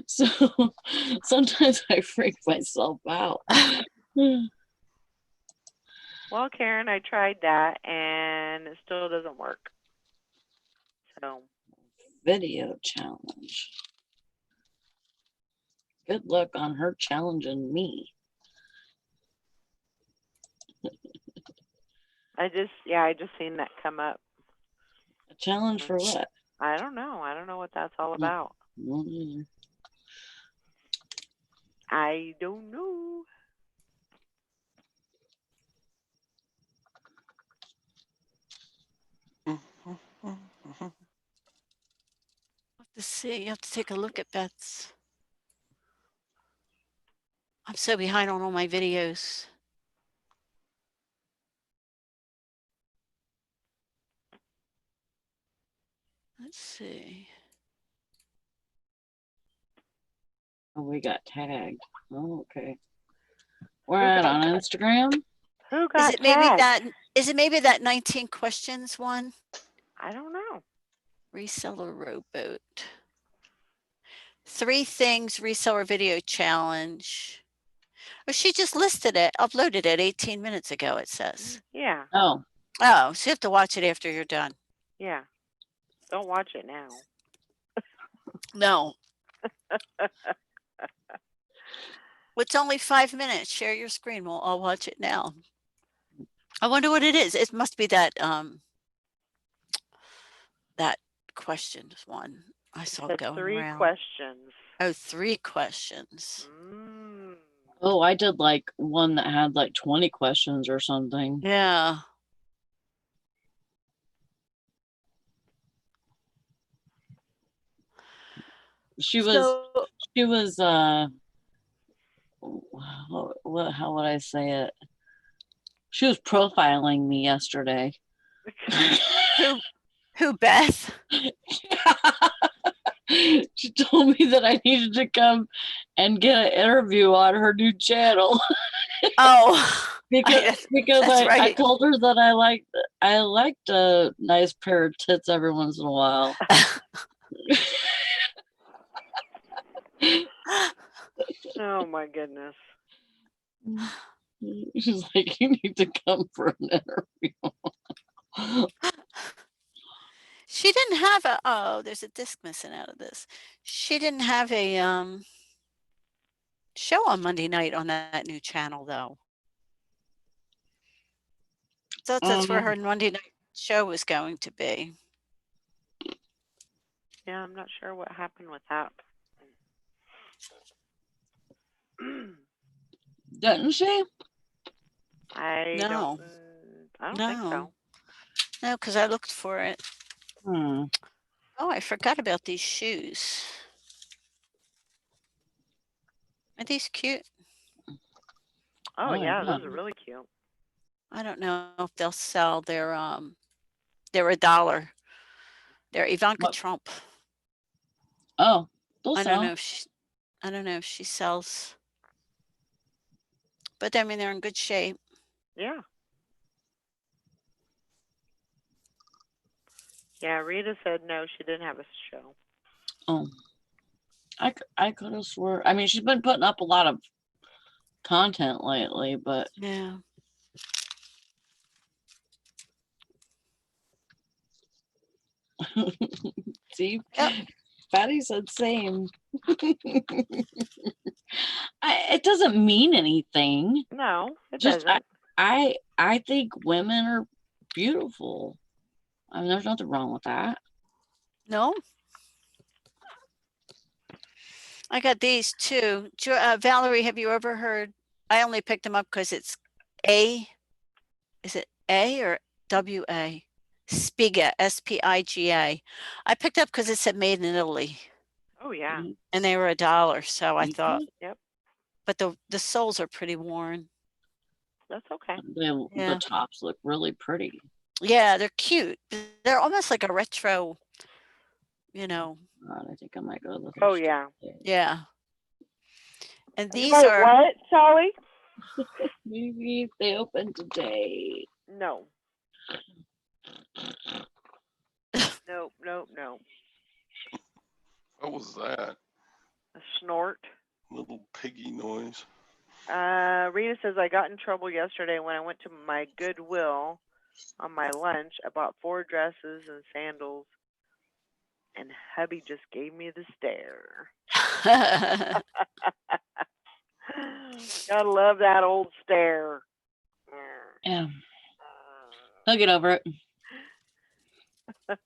So sometimes I freak myself out. Well, Karen, I tried that and it still doesn't work. So, Video challenge. Good luck on her challenging me. I just seen that come up. A challenge for what? I don't know. I don't know what that's all about. Mm-hmm. I don't know. To see, you have to take a look at Beth's. I'm so behind on all my videos. Let's see. Oh, we got tagged. Oh, okay. We're at on Instagram. Who Is got it maybe tagged? that? Is it maybe that 19 questions one? I don't know. Reseller rowboat. 3 things reseller video challenge. Oh, she just listed it, uploaded it 18 minutes ago, it says. Yeah. Oh, Oh, so you have to watch it after you're done. Yeah. Don't watch it now. No. It's only 5 minutes. Share your screen. We'll all watch it now. I wonder what it is. It must be that that questions one I saw Said going 3 around. questions. Oh, 3 questions. Mm. Oh, I did like one that had like 20 questions or something. Yeah. She was how would I say it? She was profiling me yesterday. Who, Beth? She told me that I needed to come and get an interview on her new channel. Oh, because that's I right. told her that I liked a nice pair of tits every once in a while. Oh my goodness. She's like, you need to come for an interview. She didn't have a, oh, there's a disc missing out of this. She didn't have a show on Monday night on that new channel though. So that's where her Monday night show was going to be. Yeah, I'm not sure what happened with that. Didn't she? I No. don't think so. No, because I looked for it. Hmm. Oh, I forgot about these shoes. Are these cute? Oh yeah, yeah. those are really cute. I don't know if they'll sell. They're $1. They're Ivanka What? Trump. Oh, they'll I sell. don't know if she sells. But I mean, they're in good shape. Yeah. Yeah, Rita said no, she didn't have a show. Oh, I could have swore. I mean, she's been putting up a lot of content lately, but Yeah. see, Yep. Patty said same. It doesn't mean anything. No, it Just doesn't. I think women are beautiful. I mean, there's nothing wrong with that. No. I got these too. Valerie, have you ever heard? I only picked them up because it's A. Is it A or WA? Spiga, SPIGA. I picked up because it said made in Italy. Oh yeah. And they were $1. So I thought, Yep. but the soles are pretty worn. That's okay. Yeah. The tops look really pretty. Yeah, they're cute. They're almost like a retro, you know. God, I think I might go to the Oh thrift yeah. store. Yeah. And these Wait, are what, Sally? Maybe if they open today. No. Nope, nope, nope. What was that? A snort. Little piggy noise. Rita says I got in trouble yesterday when I went to my Goodwill on my lunch. I bought 4 dresses and sandals, and hubby just gave me the stare. Gotta love that old stare. Yeah. He'll get over it. I'm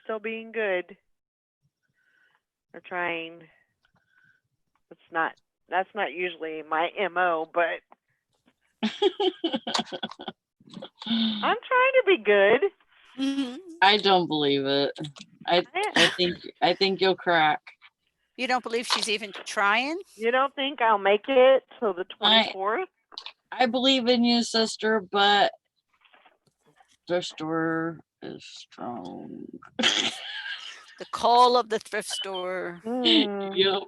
still being good. We're trying. That's not usually my MO, but I'm trying to be good. I don't believe it. I think you'll crack. You don't believe she's even trying? You don't think I'll make it till the 24th? I believe in you, sister, but thrift store is strong. The call of the thrift store. Yep.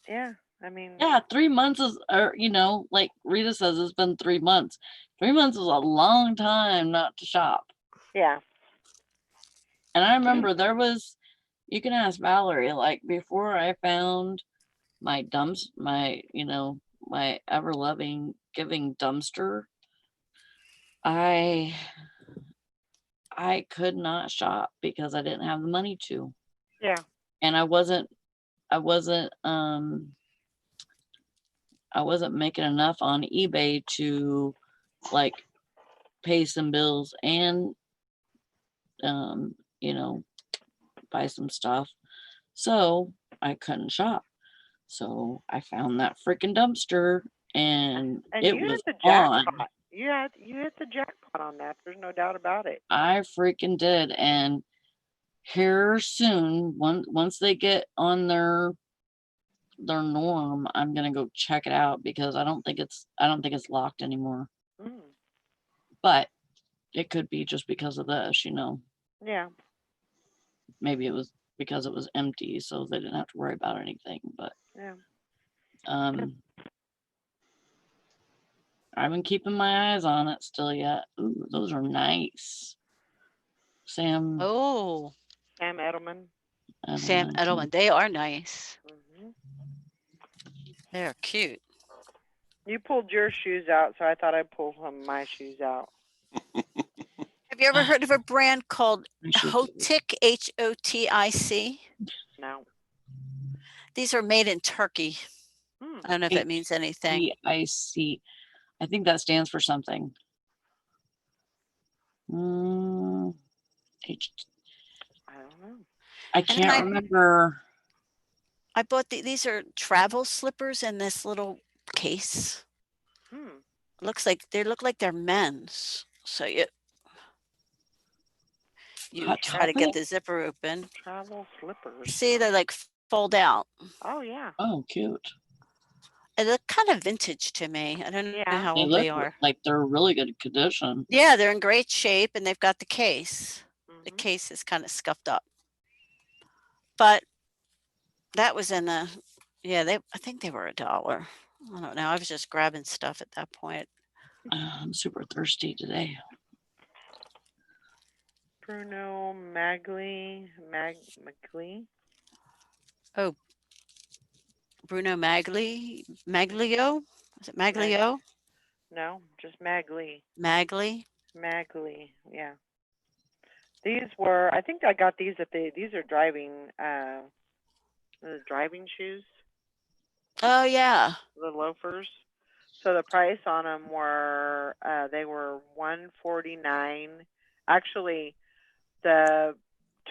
Yeah, I mean. Yeah, 3 months is, or like Rita says, it's been 3 months. 3 months is a long time not to shop. Yeah. And I remember you can ask Valerie, like before I found my my ever loving giving dumpster, I could not shop because I didn't have the money to. Yeah. And I wasn't making enough on eBay to like pay some bills and you know, buy some stuff. So I couldn't shop. So I found that freaking dumpster and And it you was hit the on. jackpot. You hit the jackpot on that. There's no doubt about it. I freaking did. And here soon, once they get on their norm, I'm gonna go check it out because I don't think it's locked anymore. Mm. But it could be just because of this, Yeah. maybe it was because it was empty, so they didn't have to worry about anything. But Yeah. I've been keeping my eyes on it still yet. Ooh, those are nice. Sam. Oh, Sam Edelman. Sam Edelman. They are nice. Hmm. They're cute. You pulled your shoes out, so I thought I'd pull some of my shoes out. Have you ever heard of a brand called I should- Hotic, Hotic? No. These are made in Turkey. Hmm. I don't know if that means anything. HTIC. I think that stands for something. I don't know. I can't remember. I bought these are travel slippers in this little case. Hmm. Looks like they look like they're men's. So you Hot try to get Topic? the zipper open. Travel slippers. See, they like fold out. Oh yeah. Oh, cute. They look kind of vintage to me. I don't know Yeah. how They old look they are. like they're really good condition. Yeah, they're in great shape and they've got the case. The Mhm. case is kind of scuffed up. But that was in a, yeah, I think they were $1. I don't know. I was just grabbing stuff at that point. I'm super thirsty today. Bruno Magli. Oh, Bruno Maglio? Is it Maglio? No, just Magli. Magli? Magli. Yeah. These were. I think I got these at these are driving. The driving shoes. Oh yeah. The loafers. So the price on them were they were $149. Actually, the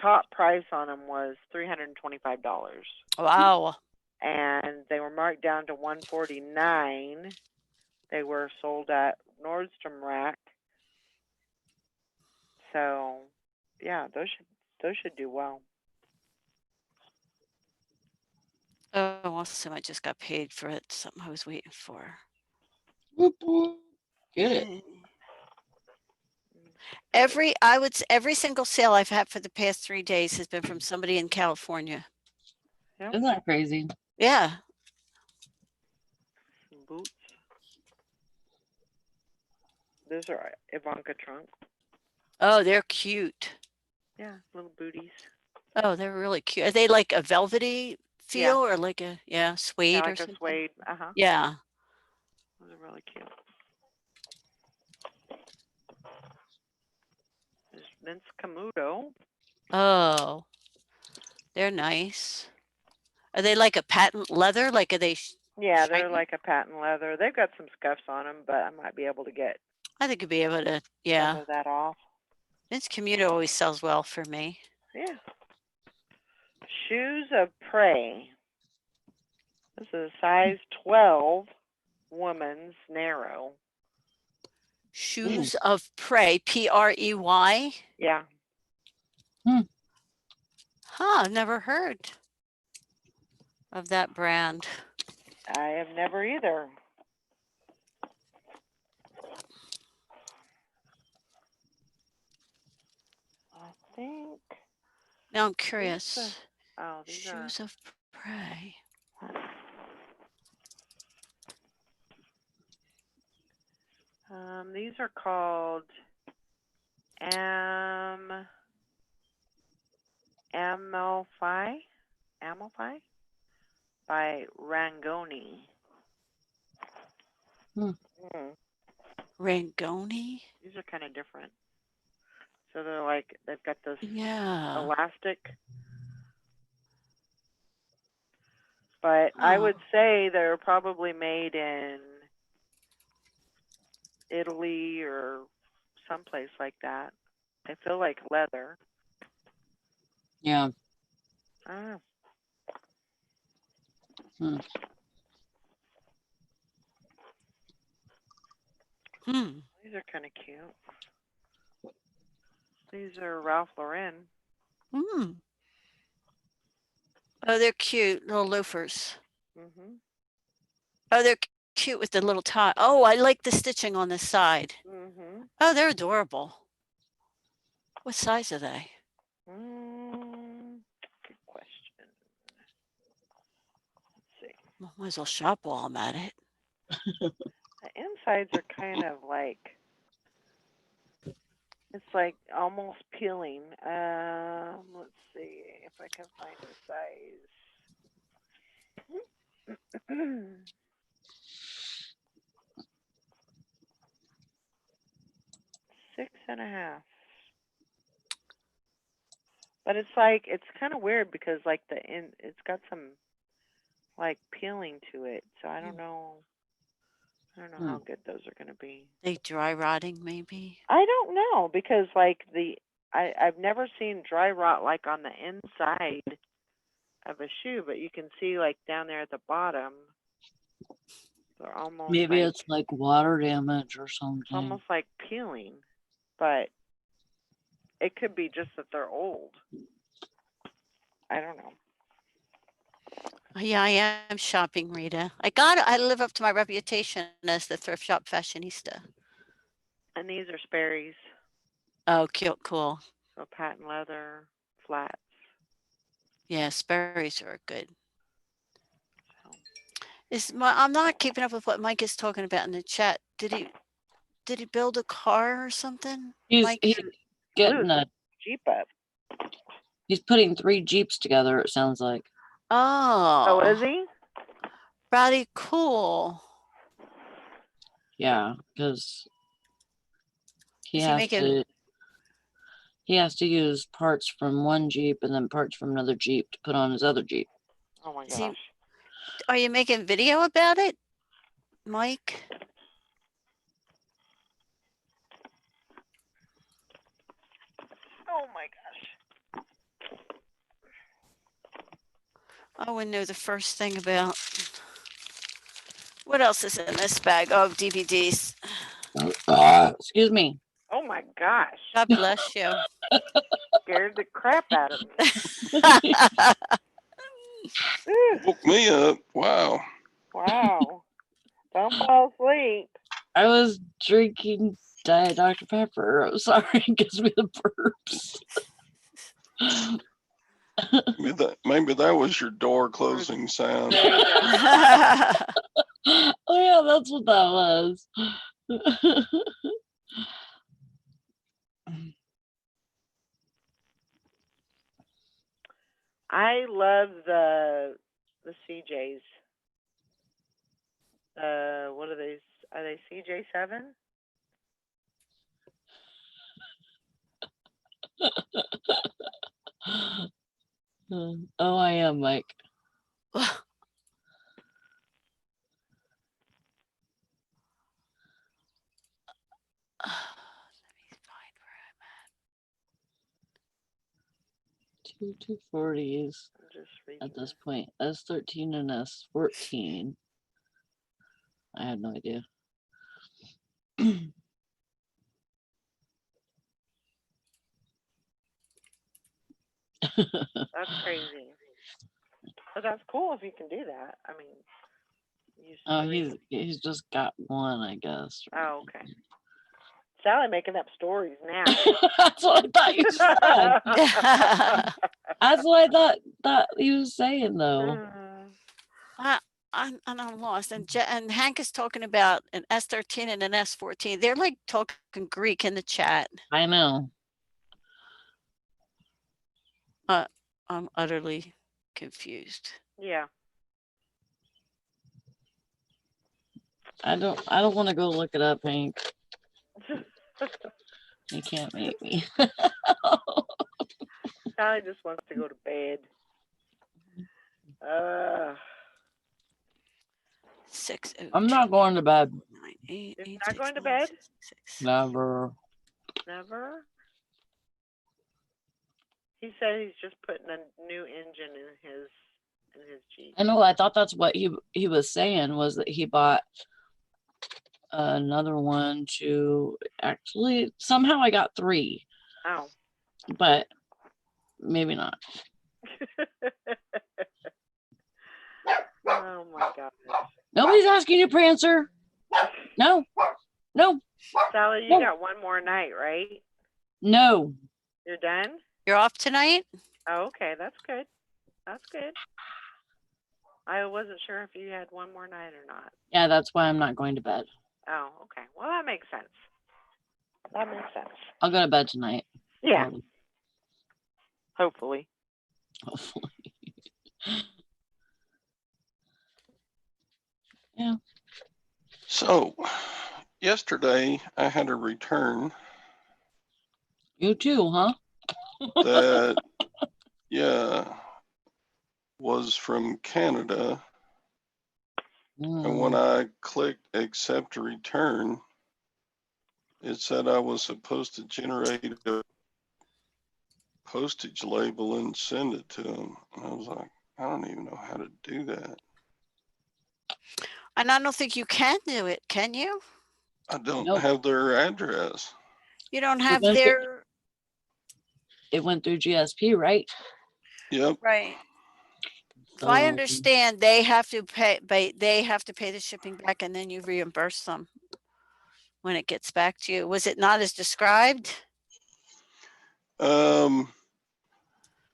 top price on them was $325, Wow. and they were marked down to $149. They were sold at Nordstrom Rack. So, yeah, those should do well. Oh, awesome. I just got paid for it. Something I was waiting for. Whoop, whoop. Get it. Every single sale I've had for the past 3 days has been from somebody in California. Yep. Isn't that crazy? Yeah. Some boots. Those are Ivanka trunk. Oh, they're cute. Yeah, little booties. Oh, they're really cute. Are they like a velvety feel or like a suede Yeah, or like a something? suede. Yeah. Those are really cute. There's Vince Camuto. Oh, they're nice. Are they like a patent leather? Like, are they? Yeah, they're shiny? like a patent leather. They've got some scuffs on them, but I might be able to get I think you'd be able to. some Yeah. of that off. Vince Camuto always sells well for me. Yeah. Shoes of Prey. This is a size 12 woman's narrow. Shoes of Prey, Prey. Yeah. Huh, I've never heard of that brand. I have never either. I think. Now I'm curious. Oh, these Shoes of Prey. These are called Amalfi by Rangoni. Hmm. Rangoni? These are kind of different. So they're like, they've got this Yeah. elastic. But I would say they're probably made in Italy or someplace like that. They feel like leather. Yeah. I don't know. Hmm. These are kind of cute. These are Ralph Lauren. Oh, they're cute little loafers. Mhm. Oh, they're cute with the little tie. Oh, I like the stitching on the side. Mhm. Oh, they're adorable. What size are they? Good question. Let's see. Well, might as well shop while I'm at it. The insides are kind of like, it's like almost peeling. Let's see if I can find a size. 6.5. But it's like, it's kind of weird because like it's got some like peeling to it. So I don't know. I don't know how good those are going to be. They dry rotting maybe? I don't know because like I've never seen dry rot like on the inside of a shoe, but you can see like down there at the bottom, they're almost Maybe like, it's like water damage or it's something. almost like peeling, but it could be just that they're old. I don't know. Yeah, I am shopping, Rita. I live up to my reputation as the thrift shop fashionista. And these are Sperry's, Oh, cute, cool. so patent leather flats. Yeah, Sperry's are good. So. I'm not keeping up with what Mike is talking about in the chat. Did he build a car or something? He's Mike? getting a Jeep up. he's putting 3 Jeeps together, it sounds like. Oh, is Oh, he? pretty cool. Yeah, because he Is he has making- to use parts from one Jeep and then parts from another Jeep to put on his other Jeep. Oh my Is he- gosh. Are you making video about it, Mike? Oh my gosh. I wouldn't know the first thing about. What else is in this bag? Oh, DVDs. Excuse me. Oh my gosh. God bless you. Scared the crap out of me. Woke me up. Wow. Wow. Don't fall asleep. I was drinking Diet Dr. Pepper. I'm sorry, it gives me the burps. Maybe that was your door closing sound. There you go. Oh yeah, that's what that was. I love the CJs. What are they? Are they CJ7? Oh, I am, Mike. Let me find where I'm at. 240s I'm just reading at this point. S13 and S14. I had no idea. That's crazy. But that's cool if you can do that. I mean, you Oh, read- he's just got one, I guess. Oh, okay. Sally making up stories now. That's what I thought you said. That's what I thought he was saying, though. I'm lost. And Hank is talking about an S13 and an S14. They're like talking Greek in the chat. I know. I'm utterly confused. Yeah. I don't want to go look it up, Hank. You can't make me. Sally just wants to go to bed. 6:02. I'm not going to bed. 9, 8, You're 8, not 6, going to 9, bed? 6, 6. Never. Never. He said he's just putting a new engine in his Jeep. I know. I thought that's what he was saying, was that he bought another one to actually somehow I got 3, Oh. but maybe not. Oh my gosh. Nobody's asking you, Prancer. No, no, Sally, you No. got one more night, right? no. You're done? You're off tonight? Oh, okay, that's good. That's good. I wasn't sure if you had one more night or not. Yeah, that's why I'm not going to bed. Oh, okay. Well, that makes sense. That makes sense. I'll go to bed tonight. Yeah, probably, hopefully. hopefully. So yesterday I had a return You too, huh? that, yeah, was from Canada. And when I clicked accept return, it said I was supposed to generate a postage label and send it to them. And I was like, I don't even know how to do that. And I don't think you can do it, can you? I don't Nope. have their address. You don't have went to- their, It went through GSP, right? Yep. right. If I So- understand, they have to pay, they have to pay the shipping back and then you reimburse them when it gets back to you. Was it not as described?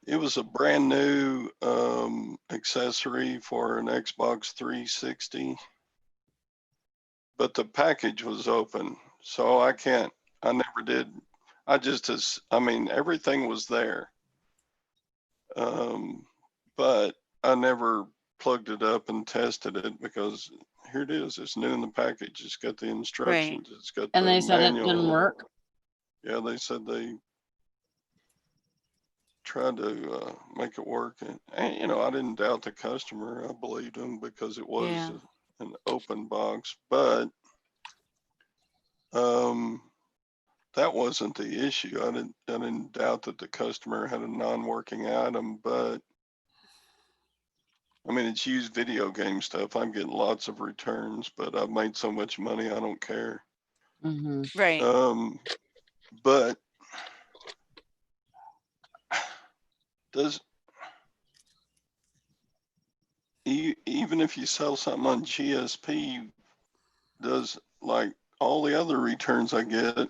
It was a brand new accessory for an Xbox 360, but the package was open, so I never did. I mean, everything was there, but I never plugged it up and tested it because here it is. It's new in the package. It's got the instructions. It's got And the they said it didn't manual. work. Yeah, they said they tried to make it work, and you know, I didn't doubt the customer. I believed him because it was Yeah. an open box, but that wasn't the issue. I didn't doubt that the customer had a non-working item, but I mean, it's used video game stuff. I'm getting lots of returns, but I've made so much money, I don't care. Mm-hmm. Right. But even if you sell something on GSP, does like all the other returns I get,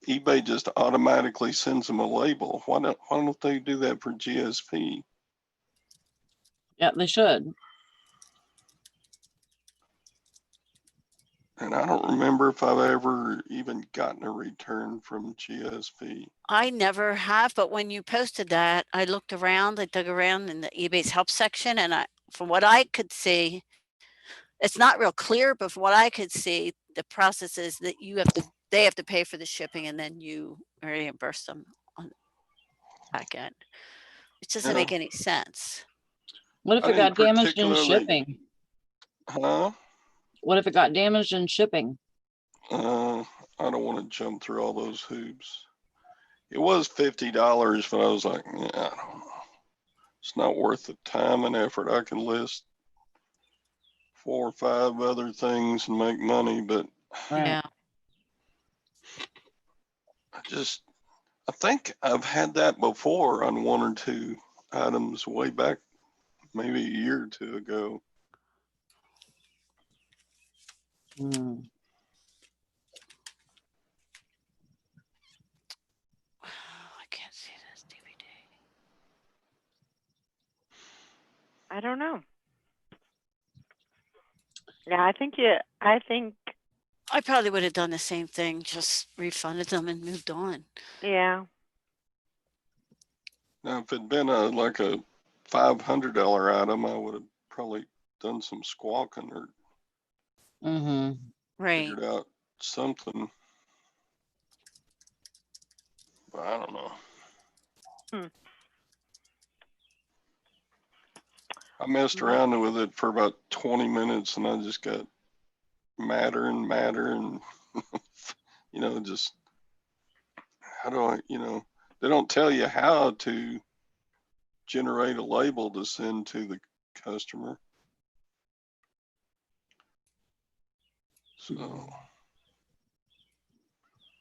eBay just automatically sends them a label? Why don't they do that for GSP? Yeah, they should. And I don't remember if I've ever even gotten a return from GSP. I never have, but when you posted that, I looked around, I dug around in the eBay's help section and from what I could see, it's not real clear, but from what I could see, the process is that they have to pay for the shipping and then you reimburse them on the back end. It doesn't make any sense. What if I it got didn't damaged in particularly- shipping? Huh? What if it got damaged in shipping? I don't want to jump through all those hoops. It was $50, but I was like, yeah, I don't know. It's not worth the time and effort. I can list 4 or 5 other things and make money, but Right. Yeah. I think I've had that before on 1 or 2 items way back, maybe a year or 2 ago. Mm. I can't see this DVD. I don't know. Yeah, I think I probably would have done the same thing, just refunded them and moved on. yeah. Now, if it'd been like a $500 item, I would have probably done some squawking or Mm-hmm. Right. figured out something. But I don't know. Hmm. I messed Yeah. around with it for about 20 minutes and I just got madder and just how do I, they don't tell you how to generate a label to send to the customer. So,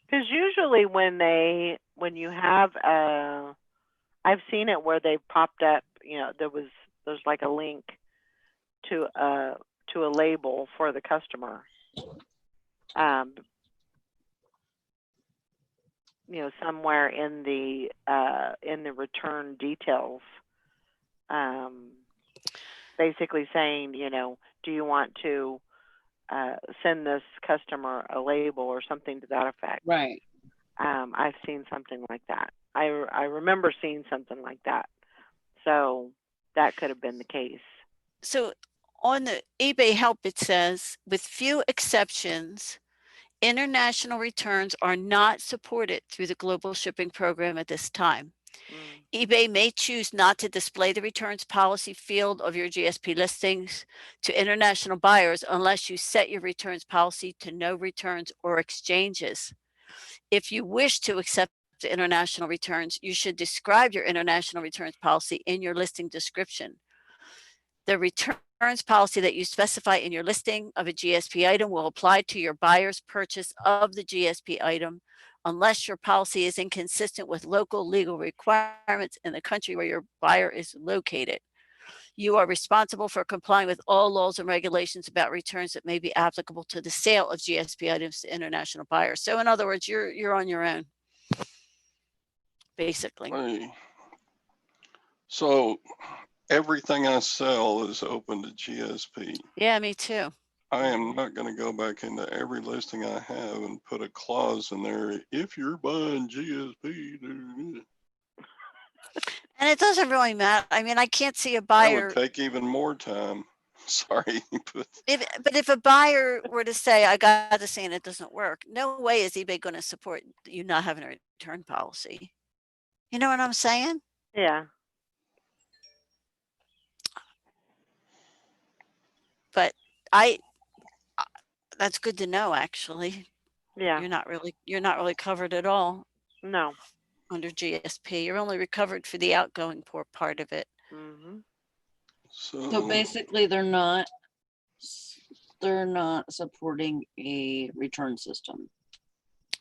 Because usually when you have I've seen it where they popped up, there's like a link to a label for the customer. Somewhere in the return details, basically saying, do you want to send this customer a label or something to that effect. Right. I've seen something like that. I remember seeing something like that. So that could have been the case. So on the eBay help, it says, with few exceptions, international returns are not supported through the global shipping program at this time. eBay may choose not to display the returns policy field of your GSP listings to international buyers unless you set your returns policy to no returns or exchanges. If you wish to accept the international returns, you should describe your international returns policy in your listing description. The returns policy that you specify in your listing of a GSP item will apply to your buyer's purchase of the GSP item unless your policy is inconsistent with local legal requirements in the country where your buyer is located. You are responsible for complying with all laws and regulations about returns that may be applicable to the sale of GSP items to international buyers. So in other words, you're on your own, basically. hey, so everything I sell is open to GSP. Yeah, me too. I am not going to go back into every listing I have and put a clause in there. If you're buying GSP, And it doesn't really matter. I mean, I can't see a that buyer. would take even more time. Sorry, but But if a buyer were to say, I got this and it doesn't work, no way is eBay going to support you not having a return policy. You know what I'm saying? Yeah. But that's good to know, actually. Yeah. You're not really covered at all No. under GSP. You're only recovered for the outgoing part of it. Mm-hmm. So basically, they're not supporting a return system.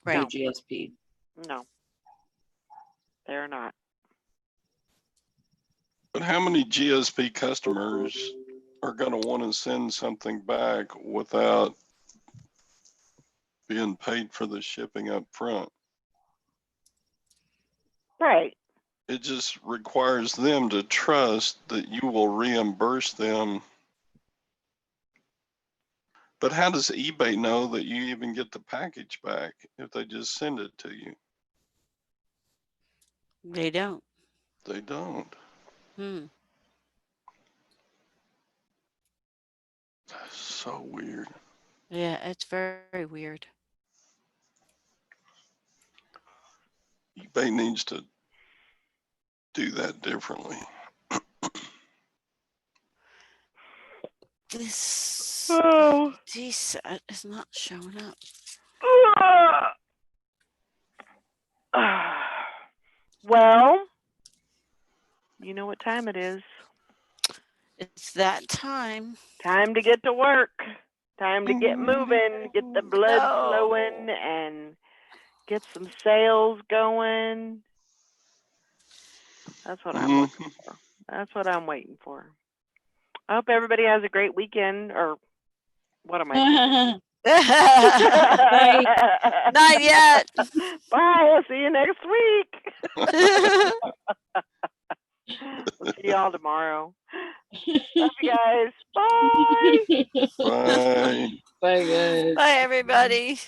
Right. No GSP. No. They're not. But how many GSP customers are going to want to send something back without being paid for the shipping up front? Right. It just requires them to trust that you will reimburse them. But how does eBay know that you even get the package back if they just send it to you? They don't. They don't. That's so weird. Yeah, it's very weird. eBay needs to do that differently. This Oh. DSET is not showing up. Well, you know what time it is. It's that time. Time to get to work. Time to get moving, get the blood flowing, and get some sales going. That's what I'm looking for. That's what I'm waiting for. I hope everybody has a great weekend, or what am I saying? Not yet. Bye. I'll see you next week. We'll see y'all tomorrow. Love you guys. Bye. Bye. Bye, guys. Bye, everybody.